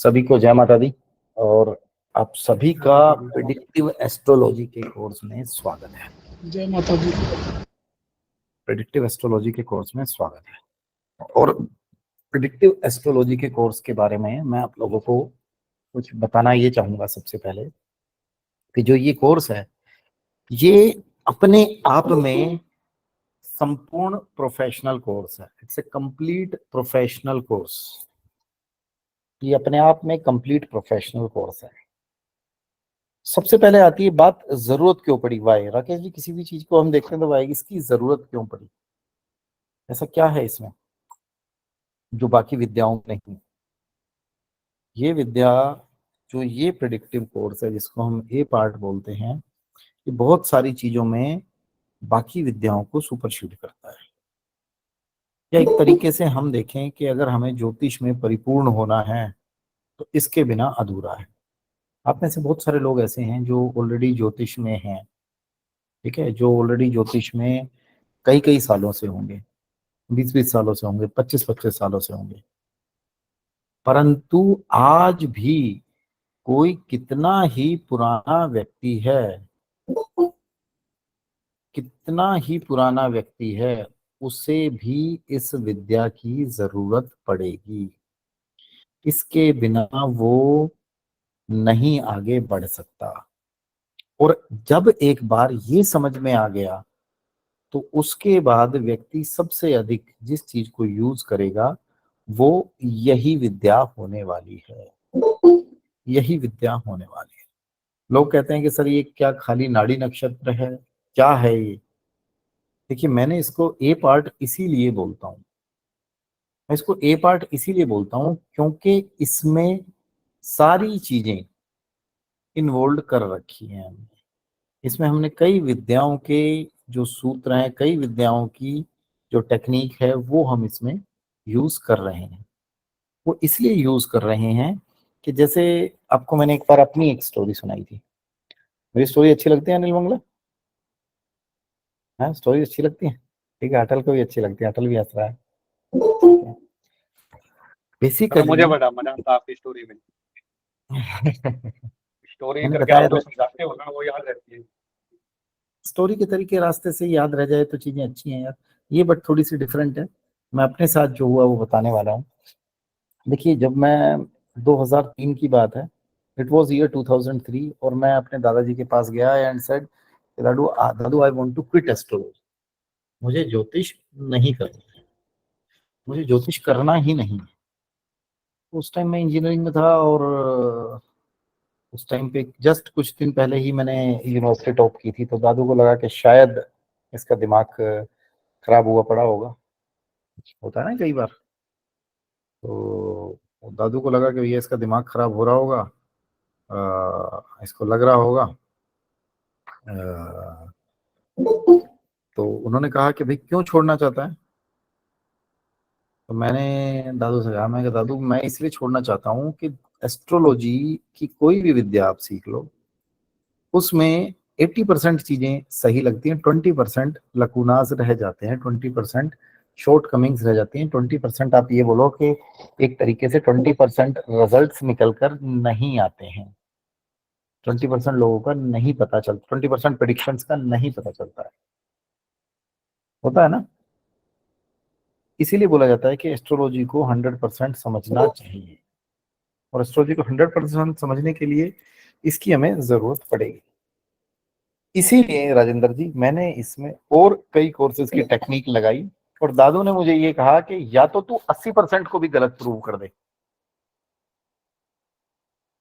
सभी को जय माता दी। और आप सभी का प्रिडिक्टिव एस्ट्रोलॉजी के कोर्स में स्वागत है। जय माता दी। प्रिडिक्टिव एस्ट्रोलॉजी के कोर्स में स्वागत है। और प्रिडिक्टिव एस्ट्रोलॉजी के कोर्स के बारे में मैं आप लोगों को कुछ बताना ये चाहूंगा। सबसे पहले कि जो ये कोर्स है ये अपने आप में संपूर्ण प्रोफेशनल कोर्स है। It's a complete professional course. ये अपने आप में कंप्लीट प्रोफेशनल कोर्स है। सबसे पहले आती है बात, जरूरत क्यों पड़ी? वाई राकेश जी, किसी भी चीज को हम देखते हैं तो वाई इसकी जरूरत क्यों पड़ी? ऐसा क्या है इसमें जो बाकी विद्याओं में नहीं? ये विद्या, जो ये प्रिडिक्टिव कोर्स है जिसको हम ए पार्ट बोलते हैं, ये बहुत सारी चीजों में बाकी विद्याओं को सुपरसीड करता है। या एक तरीके से हम देखें कि अगर हमें ज्योतिष में परिपूर्ण होना है तो इसके बिना अधूरा है। आप में से बहुत सारे लोग ऐसे हैं जो ऑलरेडी ज्योतिष में हैं, ठीक है, जो ऑलरेडी ज्योतिष में कई कई सालों से होंगे, 20-20 सालों से होंगे, 25-25 सालों से होंगे, परंतु आज भी कोई कितना ही पुराना व्यक्ति है, कितना ही पुराना व्यक्ति है, उसे भी इस विद्या की जरूरत पड़ेगी। इसके बिना वो नहीं आगे बढ़ सकता। और जब एक बार ये समझ में आ गया तो उसके बाद व्यक्ति सबसे अधिक जिस चीज को यूज करेगा वो यही विद्या होने वाली है। यही विद्या होने वाली है। लोग कहते हैं कि सर ये क्या खाली नाड़ी नक्षत्र है, क्या है ये? देखिए, मैंने इसको ए पार्ट इसीलिए बोलता हूँ। मैं इसको ए पार्ट इसीलिए बोलता हूँ क्योंकि इसमें सारी चीजें इन्वॉल्व कर रखी हैं हमने। इसमें हमने कई विद्याओं के जो सूत्र हैं, कई विद्याओं की जो टेक्निक है वो हम इसमें यूज कर रहे हैं। वो इसलिए यूज कर रहे हैं कि जैसे आपको मैंने एक बार अपनी एक स्टोरी सुनाई थी। मेरी स्टोरी अच्छी लगती है अनिल मंगला? हाँ, स्टोरी अच्छी लगती है, ठीक है। अटल को भी अच्छी लगती है, अटल भी हंस रहा है। मुझे बेसिकली बड़ा मजा आता आपकी स्टोरी में। स्टोरी मैंने करके बताया आप जो था, समझाते हो ना वो याद रहती है। स्टोरी के तरीके रास्ते से याद रह जाए तो चीजें अच्छी हैं यार। ये बट थोड़ी सी डिफरेंट है। मैं अपने साथ जो हुआ वो बताने वाला हूँ। देखिए, जब मैं 2003 की बात है, इट वाज ईयर 2003, और मैं अपने दादाजी के पास गया एंड सेड, दादू दादू I want to quit astrology. मुझे ज्योतिष नहीं करना है, मुझे ज्योतिष करना ही नहीं है। उस टाइम मैं इंजीनियरिंग में था और उस टाइम पे जस्ट कुछ दिन पहले ही मैंने यूनिवर्सिटी टॉप की थी, तो दादू को लगा कि शायद इसका दिमाग खराब हुआ पड़ा होगा। होता है ना कई बार। तो दादू को लगा कि भैया इसका दिमाग खराब हो रहा होगा, इसको लग रहा होगा। अ, तो उन्होंने कहा कि भाई क्यों छोड़ना चाहता है? तो मैंने दादू से कहा, मैं कि दादू मैं इसलिए छोड़ना चाहता हूँ कि एस्ट्रोलॉजी की कोई भी विद्या आप सीख लो, उसमें 80% चीजें सही लगती हैं, 20% लकूनाज रह जाते हैं, 20% शॉर्ट कमिंग्स रह जाती हैं, 20% आप ये बोलो कि एक तरीके से 20% रिजल्ट्स निकल कर नहीं आते हैं। 20% लोगों का नहीं पता चलता, 20% प्रेडिक्शंस का नहीं पता चलता है। होता है ना? इसीलिए बोला जाता है कि एस्ट्रोलॉजी को 100% समझना चाहिए, और एस्ट्रोलॉजी को 100% समझने के लिए इसकी हमें जरूरत पड़ेगी। इसीलिए राजेंद्र जी, मैंने इसमें और कई कोर्सेज की टेक्निक लगाई, और दादू ने मुझे ये कहा कि या तो तू 80% को भी गलत प्रूव कर दे,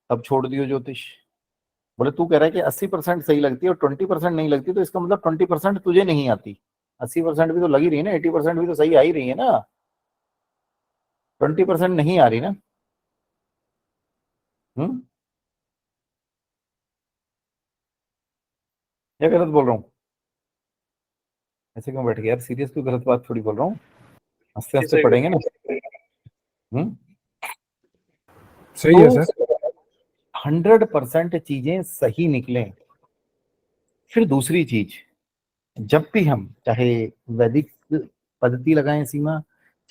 तब छोड़ दियो ज्योतिष। बोले तू कह रहा है कि 80% सही लगती है और 20% नहीं लगती, तो इसका मतलब 20% तुझे नहीं आती। 80% भी तो लगी रही है ना, 80% भी तो सही आ ही रही है ना, 20% नहीं आ रही ना। हम्म, क्या गलत बोल रहा हूँ? ऐसे क्यों बैठ गया यार? सीरियस क्यों? गलत बात थोड़ी बोल रहा हूँ, हंसते हंसते सही पढ़ेंगे ना। सही है तो सर। 100% चीजें सही निकलें। फिर दूसरी चीज, जब भी हम चाहे वैदिक पद्धति लगाएं सीमा,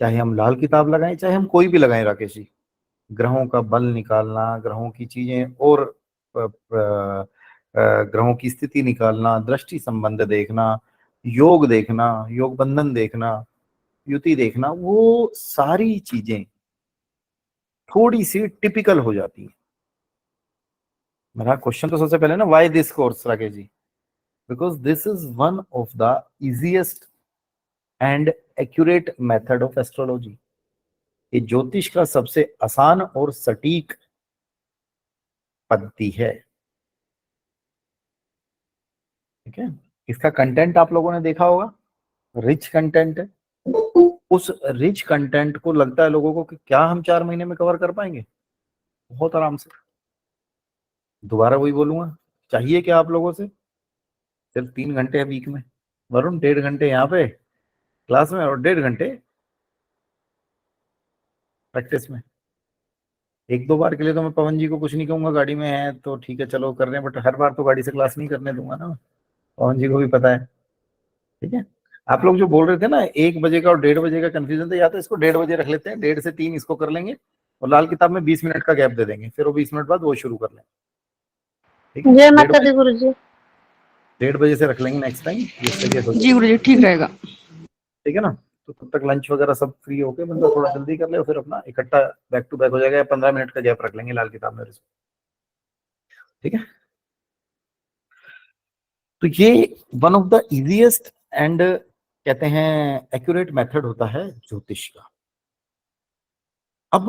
चाहे हम लाल किताब लगाएं, चाहे हम कोई भी लगाएं राकेश जी, ग्रहों का बल निकालना, ग्रहों की चीजें और ग्रहों की स्थिति निकालना, दृष्टि संबंध देखना, योग देखना, योग बंधन देखना, युति देखना, वो सारी चीजें थोड़ी सी टिपिकल हो जाती है। मेरा क्वेश्चन तो सबसे पहले ना, why this course Rakesh ji? Because this is one of the easiest and accurate method of astrology. ये ज्योतिष का सबसे आसान और सटीक पद्धति है। ठीक है, इसका कंटेंट आप लोगों ने देखा होगा, रिच कंटेंट है। उस रिच कंटेंट को लगता है लोगों को कि क्या हम 4 महीने में कवर कर पाएंगे? बहुत आराम से। दोबारा वही बोलूंगा, चाहिए क्या आप लोगों से? सिर्फ 3 घंटे है वीक में, वरुण 1.5 घंटे यहाँ पे क्लास में और 1.5 घंटे प्रैक्टिस में। 1-2 बार के लिए तो मैं पवन जी को कुछ नहीं कहूंगा, गाड़ी में है तो ठीक है चलो कर रहे हैं, बट हर बार तो गाड़ी से क्लास नहीं करने दूंगा ना, पवन जी को भी पता है। ठीक है, आप लोग जो बोल रहे थे ना 1 बजे का और 1:30 बजे का कंफ्यूजन था, या तो इसको 1:30 बजे रख लेते हैं, 1:30 से 3 इसको कर लेंगे और लाल किताब में 20 मिनट का गैप दे देंगे, फिर वो 20 मिनट बाद वो शुरू कर लेंगे। ठीक है, जय 1:30 माता दी बजे, गुरु जी। 1:30 बजे से रख लेंगे नेक्स्ट टाइम, जिससे कि हो जी गुरु जी ठीक रहेगा। ठीक है ना। तो तब तक लंच वगैरह सब फ्री होके बंदा थोड़ा जल्दी कर ले और फिर अपना इकट्ठा बैक टू बैक हो जाएगा, 15 मिनट का गैप रख लेंगे लाल किताब में। ठीक है, तो ये one of the easiest and कहते हैं एक्यूरेट मेथड होता है ज्योतिष का। अब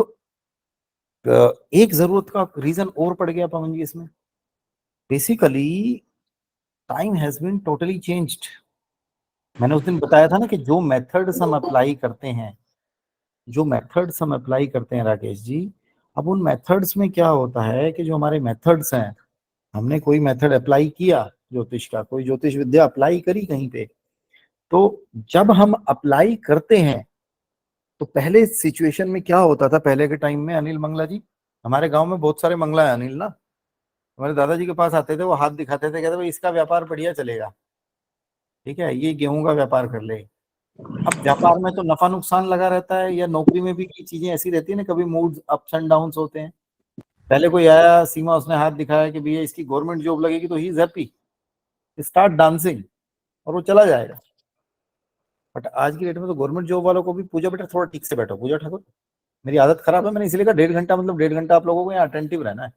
एक जरूरत का रीजन और पड़ गया पवन जी इसमें। Basically time has been totally changed. मैंने उस दिन बताया था ना कि जो मेथड्स हम अप्लाई करते हैं, जो मेथड्स हम अप्लाई करते हैं राकेश जी, अब उन मेथड्स में क्या होता है कि जो हमारे मेथड्स हैं, हमने कोई मेथड अप्लाई किया ज्योतिष का, कोई ज्योतिष विद्या अप्लाई करी कहीं पे, तो जब हम अप्लाई करते हैं तो पहले सिचुएशन में क्या होता था, पहले के टाइम में अनिल मंगला जी, हमारे गांव में बहुत सारे मंगला है अनिल ना, हमारे दादाजी के पास आते थे, वो हाथ दिखाते थे, कहते भाई इसका व्यापार बढ़िया चलेगा, ठीक है, ये गेहूं का व्यापार कर ले। अब व्यापार में तो नफा नुकसान लगा रहता है, या नौकरी में भी ये चीजें ऐसी रहती है ना, कभी मूड अप्स एंड डाउन होते हैं। पहले कोई आया सीमा, उसने हाथ दिखाया कि भैया इसकी गवर्नमेंट जॉब लगेगी, तो he is happy, start dancing, और वो चला जाएगा। बट आज की डेट में तो गवर्नमेंट जॉब वालों को भी, पूजा बेटा थोड़ा ठीक से बैठो, पूजा ठाकुर, मेरी आदत खराब है, मैंने इसलिए कहा 1.5 घंटा, मतलब 1.5 घंटा आप लोगों को यहाँ अटेंटिव रहना है।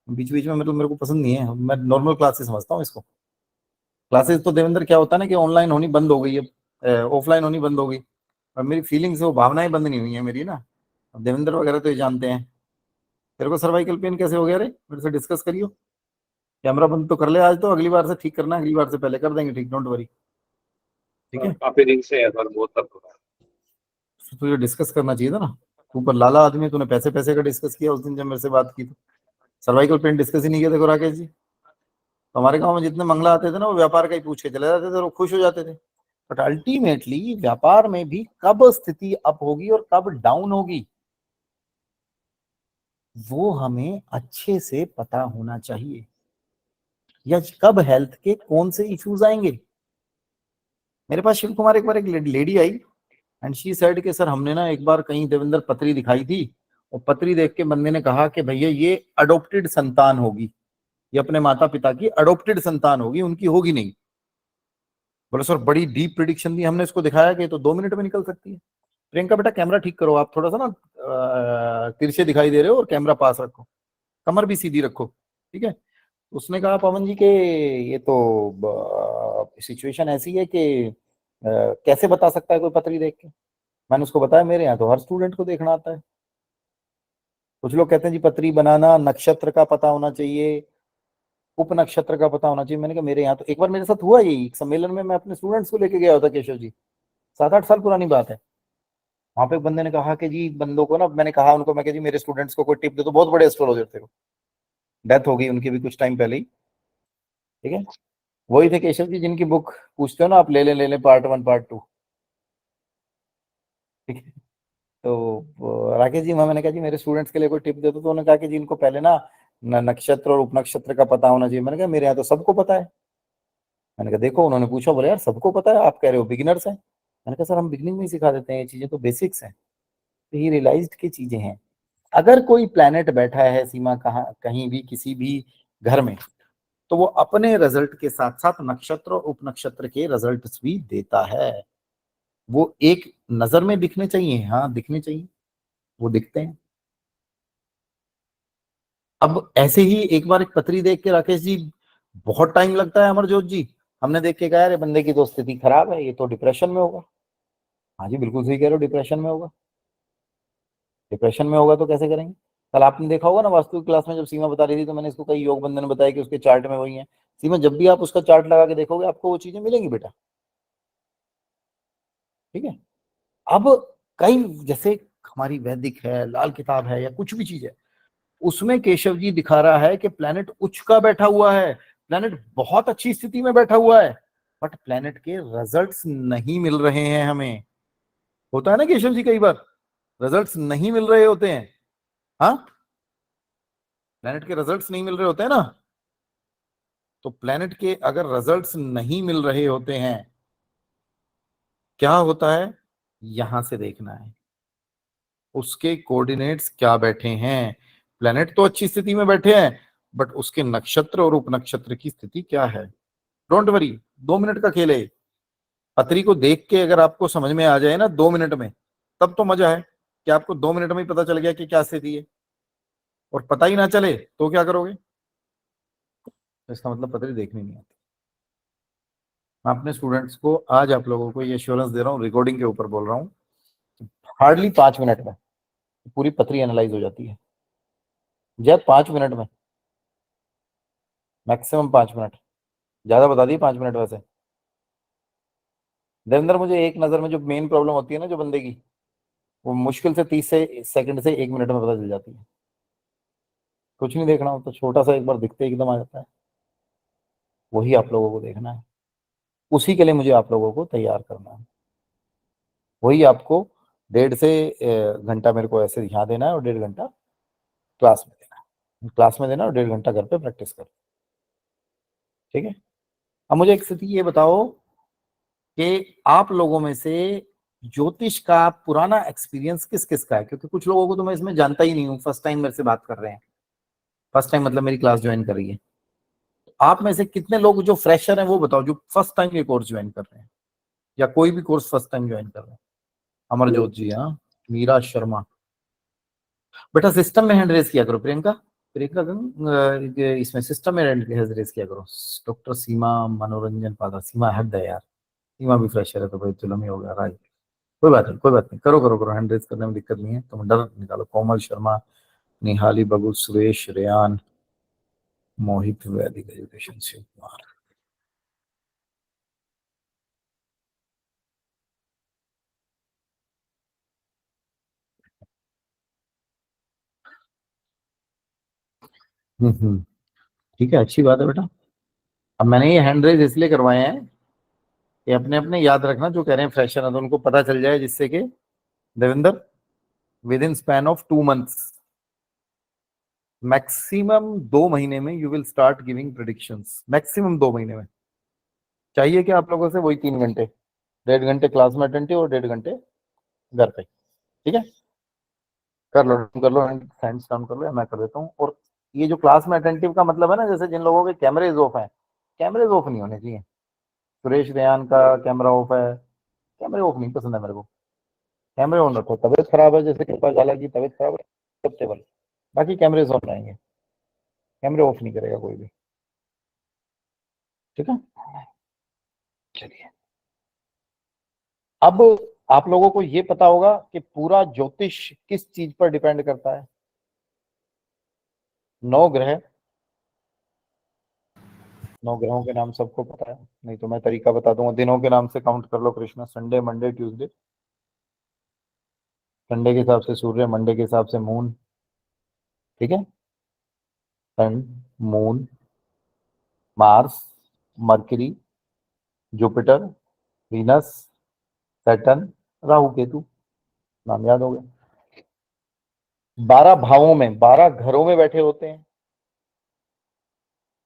बीच बीच में मतलब मेरे को पसंद नहीं है, मैं नॉर्मल क्लासेस समझता हूँ इसको। क्लासेस तो देवेंद्र क्या होता है ना कि ऑनलाइन होनी बंद हो गई है, ऑफलाइन होनी बंद हो गई, और मेरी फीलिंग्स, वो भावनाएं बंद नहीं हुई है मेरी ना। अब देवेंद्र वगैरह तो ये जानते हैं। तेरे को सर्वाइकल पेन कैसे हो गया रे, मेरे से डिस्कस करियो। कैमरा बंद तो कर ले आज, तो अगली बार से ठीक करना, अगली बार से पहले कर देंगे ठीक, डोंट वरी। ठीक है, काफी दिन से है सर, बहुत तक हो रहा है। तो तुझे डिस्कस करना चाहिए था ना, तू पर लाला आदमी, तूने पैसे पैसे का डिस्कस किया उस दिन जब मेरे से बात की, तो सर्वाइकल पेन डिस्कस ही नहीं किया। देखो राकेश जी, तो हमारे गांव में जितने मंगला आते थे ना, वो व्यापार का ही पूछ के चले जाते थे, वो खुश हो जाते थे। बट अल्टीमेटली व्यापार में भी कब स्थिति अप होगी और कब डाउन होगी, वो हमें अच्छे से पता होना चाहिए। या कब हेल्थ के कौन से इश्यूज आएंगे। मेरे पास शिव कुमार एक बार एक lady I and she said कि सर हमने ना एक बार कहीं देवेंद्र पत्री दिखाई थी, और पत्री देख के बंदे ने कहा कि भैया ये अडोप्टेड संतान होगी, ये अपने माता पिता की अडोप्टेड संतान होगी, उनकी होगी नहीं। बोले सर बड़ी डीप प्रिडिक्शन दी, हमने इसको दिखाया कि तो 2 मिनट में निकल सकती है। प्रियंका बेटा कैमरा ठीक करो, आप थोड़ा सा ना तिरछे दिखाई दे रहे हो, और कैमरा पास रखो, कमर भी सीधी रखो। ठीक है, उसने कहा पवन जी के ये तो सिचुएशन ऐसी है कि कैसे बता सकता है कोई पत्री देख के। मैंने उसको बताया मेरे यहाँ तो हर स्टूडेंट को देखना आता है। कुछ लोग कहते हैं जी पत्री बनाना, नक्षत्र का पता होना चाहिए, उप नक्षत्र का पता होना चाहिए। मैंने कहा मेरे यहाँ तो एक बार मेरे साथ हुआ यही, एक सम्मेलन में मैं अपने स्टूडेंट्स को लेके गया होता केशव जी, 7-8 साल पुरानी बात है। वहां पे एक बंदे ने कहा कि जी बंदों को ना, मैंने कहा उनको, मैं जी मेरे स्टूडेंट्स को कोई टिप दे, तो बहुत बड़े एस्ट्रोलॉजर थे, डेथ हो गई उनकी भी कुछ टाइम पहले ही। ठीक है, वही थे केशव जी जिनकी बुक पूछते हो ना आप, ले ले पार्ट 1 पार्ट 2। ठीक है, तो राकेश जी मैंने कहा जी मेरे स्टूडेंट्स के लिए कोई टिप दे दो, तो उन्होंने कहा कि जी इनको पहले ना नक्षत्र और उपनक्षत्र का पता होना चाहिए। मैंने कहा मेरे यहाँ तो सबको पता है। मैंने कहा देखो, उन्होंने पूछा, बोले यार सबको पता है, आप कह रहे हो बिगिनर्स हैं। मैंने कहा सर हम बिगिनिंग में ही सिखा देते हैं, ये चीजें तो बेसिक्स हैं। तो ये रियलाइज्ड की चीजें हैं। अगर कोई प्लैनेट बैठा है सीमा कहाँ कहीं भी किसी भी घर में, तो वो अपने रिजल्ट के साथ साथ नक्षत्र और उपनक्षत्र के रिजल्ट्स भी देता है। वो एक नजर में दिखने चाहिए, हाँ दिखने चाहिए, वो दिखते हैं। अब ऐसे ही एक बार एक पत्री देख के राकेश जी बहुत टाइम लगता है, अमरजोत जी, हमने देख के कहा यार ये बंदे की तो स्थिति खराब है, ये तो डिप्रेशन में होगा। हाँ जी बिल्कुल सही कह रहे हो, डिप्रेशन में होगा। डिप्रेशन में होगा तो कैसे करेंगे? कल आपने देखा होगा ना वास्तु की क्लास में जब सीमा बता रही थी, तो मैंने इसको कई योग बंधन बताया कि उसके चार्ट में वही है। सीमा जब भी आप उसका चार्ट लगा के देखोगे आपको वो चीजें मिलेंगी बेटा, ठीक है। अब कई जैसे हमारी वैदिक है, लाल किताब है, या कुछ भी चीज है, उसमें केशव जी दिखा रहा है कि प्लेनेट उच्च का बैठा हुआ है, प्लेनेट बहुत अच्छी स्थिति में बैठा हुआ है, बट प्लेनेट के रिजल्ट्स नहीं मिल रहे हैं हमें। होता है ना केशव जी, कई बार रिजल्ट्स नहीं मिल रहे होते हैं। हाँ, प्लेनेट के रिजल्ट्स नहीं मिल रहे होते हैं ना। तो प्लेनेट के अगर रिजल्ट्स नहीं मिल रहे होते हैं, क्या होता है, यहां से देखना है उसके कोऑर्डिनेट्स क्या बैठे हैं। प्लेनेट तो अच्छी स्थिति में बैठे हैं, बट उसके नक्षत्र और उपनक्षत्र की स्थिति क्या है। डोंट वरी, 2 मिनट का खेल है। पत्री को देख के अगर आपको समझ में आ जाए ना 2 मिनट में, तब तो मजा है कि आपको 2 मिनट में ही पता चल गया कि क्या स्थिति है। और पता ही ना चले तो क्या करोगे? तो इसका मतलब पत्री देखनी नहीं आती। मैं अपने स्टूडेंट्स को आज आप लोगों को ये एश्योरेंस दे रहा हूँ, रिकॉर्डिंग के ऊपर बोल रहा हूँ, हार्डली 5 मिनट में पूरी पत्री एनालाइज हो जाती है। जब 5 मिनट में, मैक्सिमम 5 मिनट, ज्यादा बता दिए 5 मिनट वैसे। देवेंद्र मुझे एक नजर में जो मेन प्रॉब्लम होती है ना जो बंदे की, वो मुश्किल से 30 सेकंड से 1 मिनट में पता चल जाती है। कुछ नहीं देखना होता, छोटा सा एक बार दिखते एकदम आ जाता है। वही आप लोगों को देखना है, उसी के लिए मुझे आप लोगों को तैयार करना है। वही आपको 1.5 से घंटा मेरे को ऐसे ध्यान देना है, और 1.5 घंटा क्लास में देना है, क्लास में देना और 1.5 घंटा घर पे प्रैक्टिस कर। ठीक है। अब मुझे एक स्थिति ये बताओ कि आप लोगों में से ज्योतिष का पुराना एक्सपीरियंस किस किस का है, क्योंकि कुछ लोगों को तो मैं इसमें जानता ही नहीं हूँ, फर्स्ट टाइम मेरे से बात कर रहे हैं। फर्स्ट टाइम मतलब मेरी क्लास ज्वाइन कर रही है। आप में से कितने लोग जो फ्रेशर हैं वो बताओ, जो फर्स्ट टाइम ये कोर्स ज्वाइन कर रहे हैं, या कोई भी कोर्स फर्स्ट टाइम ज्वाइन कर रहे हैं। अमरजोत जी, हाँ। मीरा शर्मा, बेटा सिस्टम में हैंड रेस किया करो। प्रियंका, प्रियंका इसमें सिस्टम में हैंड रेस किया करो। डॉक्टर सीमा मनोरंजन पादा, सीमा हद है यार, सीमा भी फ्रेशर है तो भाई जुलम ही हो गया, राइट। कोई बात नहीं, कोई बात नहीं, करो करो करो, हैंड रेस करने में दिक्कत नहीं है, तुम डर निकालो। कोमल शर्मा, निहाली बगु, सुरेश, रेयान, मोहित, वैदिक एजुकेशन, शिव कुमार। ठीक है, अच्छी बात है बेटा। अब मैंने ये हैंड रेस इसलिए करवाए हैं कि अपने अपने याद रखना, जो कह रहे हैं फ्रेशर है तो उनको पता चल जाए, जिससे कि Devendra with in span of 2 months, maximum 2 महीने में you will start giving predictions. Maximum 2 महीने में। चाहिए कि आप लोगों से वही 3 घंटे, 1.5 घंटे क्लास में अटेंटिव और 1.5 घंटे घर पे। ठीक है, कर लो हैंड्स डाउन कर लो, या मैं कर देता हूँ। और ये जो क्लास में अटेंटिव का मतलब है ना, जैसे जिन लोगों के कैमरेज ऑफ हैं, कैमरेज ऑफ नहीं होने चाहिए। सुरेश रेयान का कैमरा ऑफ है, कैमरे ऑफ नहीं पसंद है मेरे को। कैमरे ऑन रखो, तबीयत खराब है जैसे कृपा झाला की तबीयत खराब है, सब टेबल, बाकी कैमरे ऑन रहेंगे, कैमरे ऑफ नहीं करेगा कोई भी। ठीक है, चलिए। अब आप लोगों को ये पता होगा कि पूरा ज्योतिष किस चीज पर डिपेंड करता है। 9 ग्रह, 9 ग्रहों के नाम सबको पता है, नहीं तो मैं तरीका बता दूंगा। दिनों के नाम से काउंट कर लो Krishna, Sunday Monday Tuesday. Sunday के हिसाब से सूर्य, मंडे के हिसाब से मून। ठीक है, sun, moon, Mars, Mercury, Jupiter, Venus, Saturn, Rahu Ketu. नाम याद हो गए। 12 भावों में, 12 घरों में बैठे होते हैं,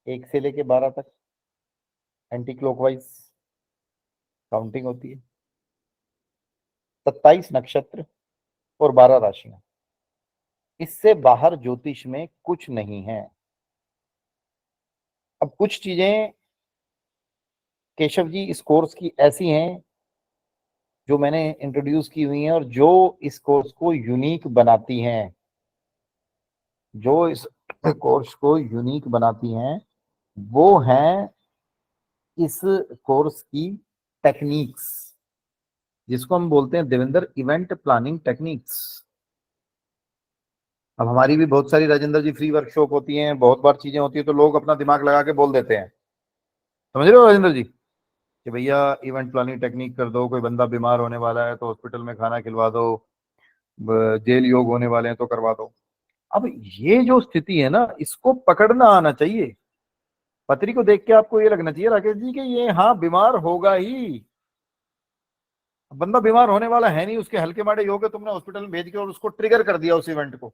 1 से लेके 12 तक, एंटी क्लॉकवाइज काउंटिंग होती है। 27 नक्षत्र और 12 राशियां। इससे बाहर ज्योतिष में कुछ नहीं है। अब कुछ चीजें केशव जी इस कोर्स की ऐसी हैं जो मैंने इंट्रोड्यूस की हुई हैं और जो इस कोर्स को यूनिक बनाती हैं, जो इस कोर्स को यूनिक बनाती हैं वो हैं इस कोर्स की टेक्निक्स, जिसको हम बोलते हैं देवेंद्र इवेंट प्लानिंग टेक्निक्स। अब हमारी भी बहुत सारी राजेंद्र जी फ्री वर्कशॉप होती हैं, बहुत बार चीजें होती है तो लोग अपना दिमाग लगा के बोल देते हैं, समझ रहे हो राजेंद्र जी, कि भैया इवेंट प्लानिंग टेक्निक कर दो, कोई बंदा बीमार होने वाला है तो हॉस्पिटल में खाना खिलवा दो, जेल योग होने वाले हैं तो करवा दो। अब ये जो स्थिति है ना, इसको पकड़ना आना चाहिए। पत्री को देख के आपको ये लगना चाहिए राकेश जी कि ये हाँ बीमार होगा ही, बंदा बीमार होने वाला है नहीं, उसके हल्के माड़े योग है, तुमने हॉस्पिटल में भेज के और उसको ट्रिगर कर दिया उस इवेंट को,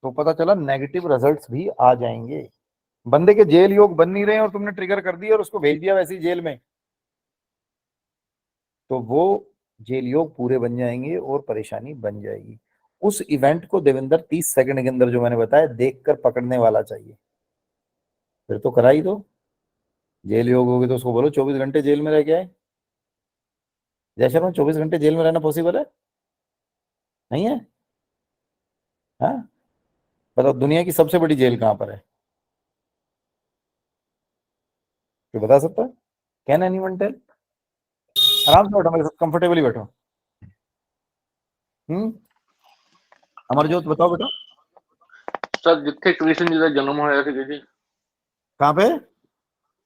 तो पता चला नेगेटिव रिजल्ट्स भी आ जाएंगे। बंदे के जेल योग बन नहीं रहे हैं और तुमने ट्रिगर कर दिया और उसको भेज दिया वैसी जेल में, तो वो जेल योग पूरे बन जाएंगे और परेशानी बन जाएगी। उस इवेंट को देवेंद्र 30 सेकंड के अंदर जो मैंने बताया देखकर पकड़ने वाला चाहिए, फिर तो करा ही दो। जेल योग होगी तो उसको बोलो 24 घंटे जेल में रह के आए। जय शर्मा 24 घंटे जेल में रहना पॉसिबल है? नहीं है? हाँ, बताओ दुनिया की सबसे बड़ी जेल कहां पर है? कोई बता सकता है? Can anyone tell? आराम से बैठो, मेरे साथ कंफर्टेबली बैठो। अमरजोत बताओ बेटा। सर जिथे कृष्ण जी का जन्म होया था जी, कहाँ पे?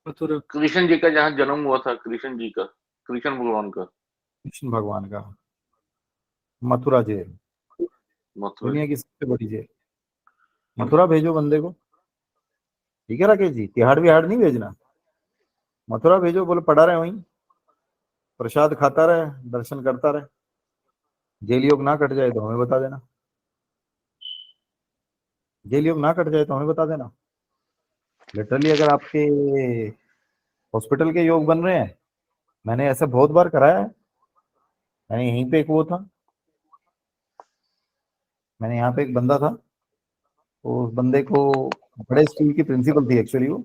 मथुरा। कृष्ण जी का जहाँ जन्म हुआ था, कृष्ण जी का, कृष्ण भगवान का, कृष्ण भगवान का मथुरा जेल, मथुरा। दुनिया की सबसे बड़ी जेल। मथुरा भेजो बंदे को, ठीक है राकेश जी, तिहाड़ बिहाड़ नहीं भेजना, मथुरा भेजो, बोले पड़ा रहे वहीं, प्रसाद खाता रहे, दर्शन करता रहे, जेल योग ना कट जाए तो हमें बता देना, जेल योग ना कट जाए तो हमें बता देना। लिटरली अगर आपके हॉस्पिटल के योग बन रहे हैं, मैंने ऐसा बहुत बार कराया है। मैंने यहीं पे एक वो था, मैंने यहाँ पे एक बंदा था, तो उस बंदे को, बड़े स्कूल की प्रिंसिपल थी एक्चुअली वो,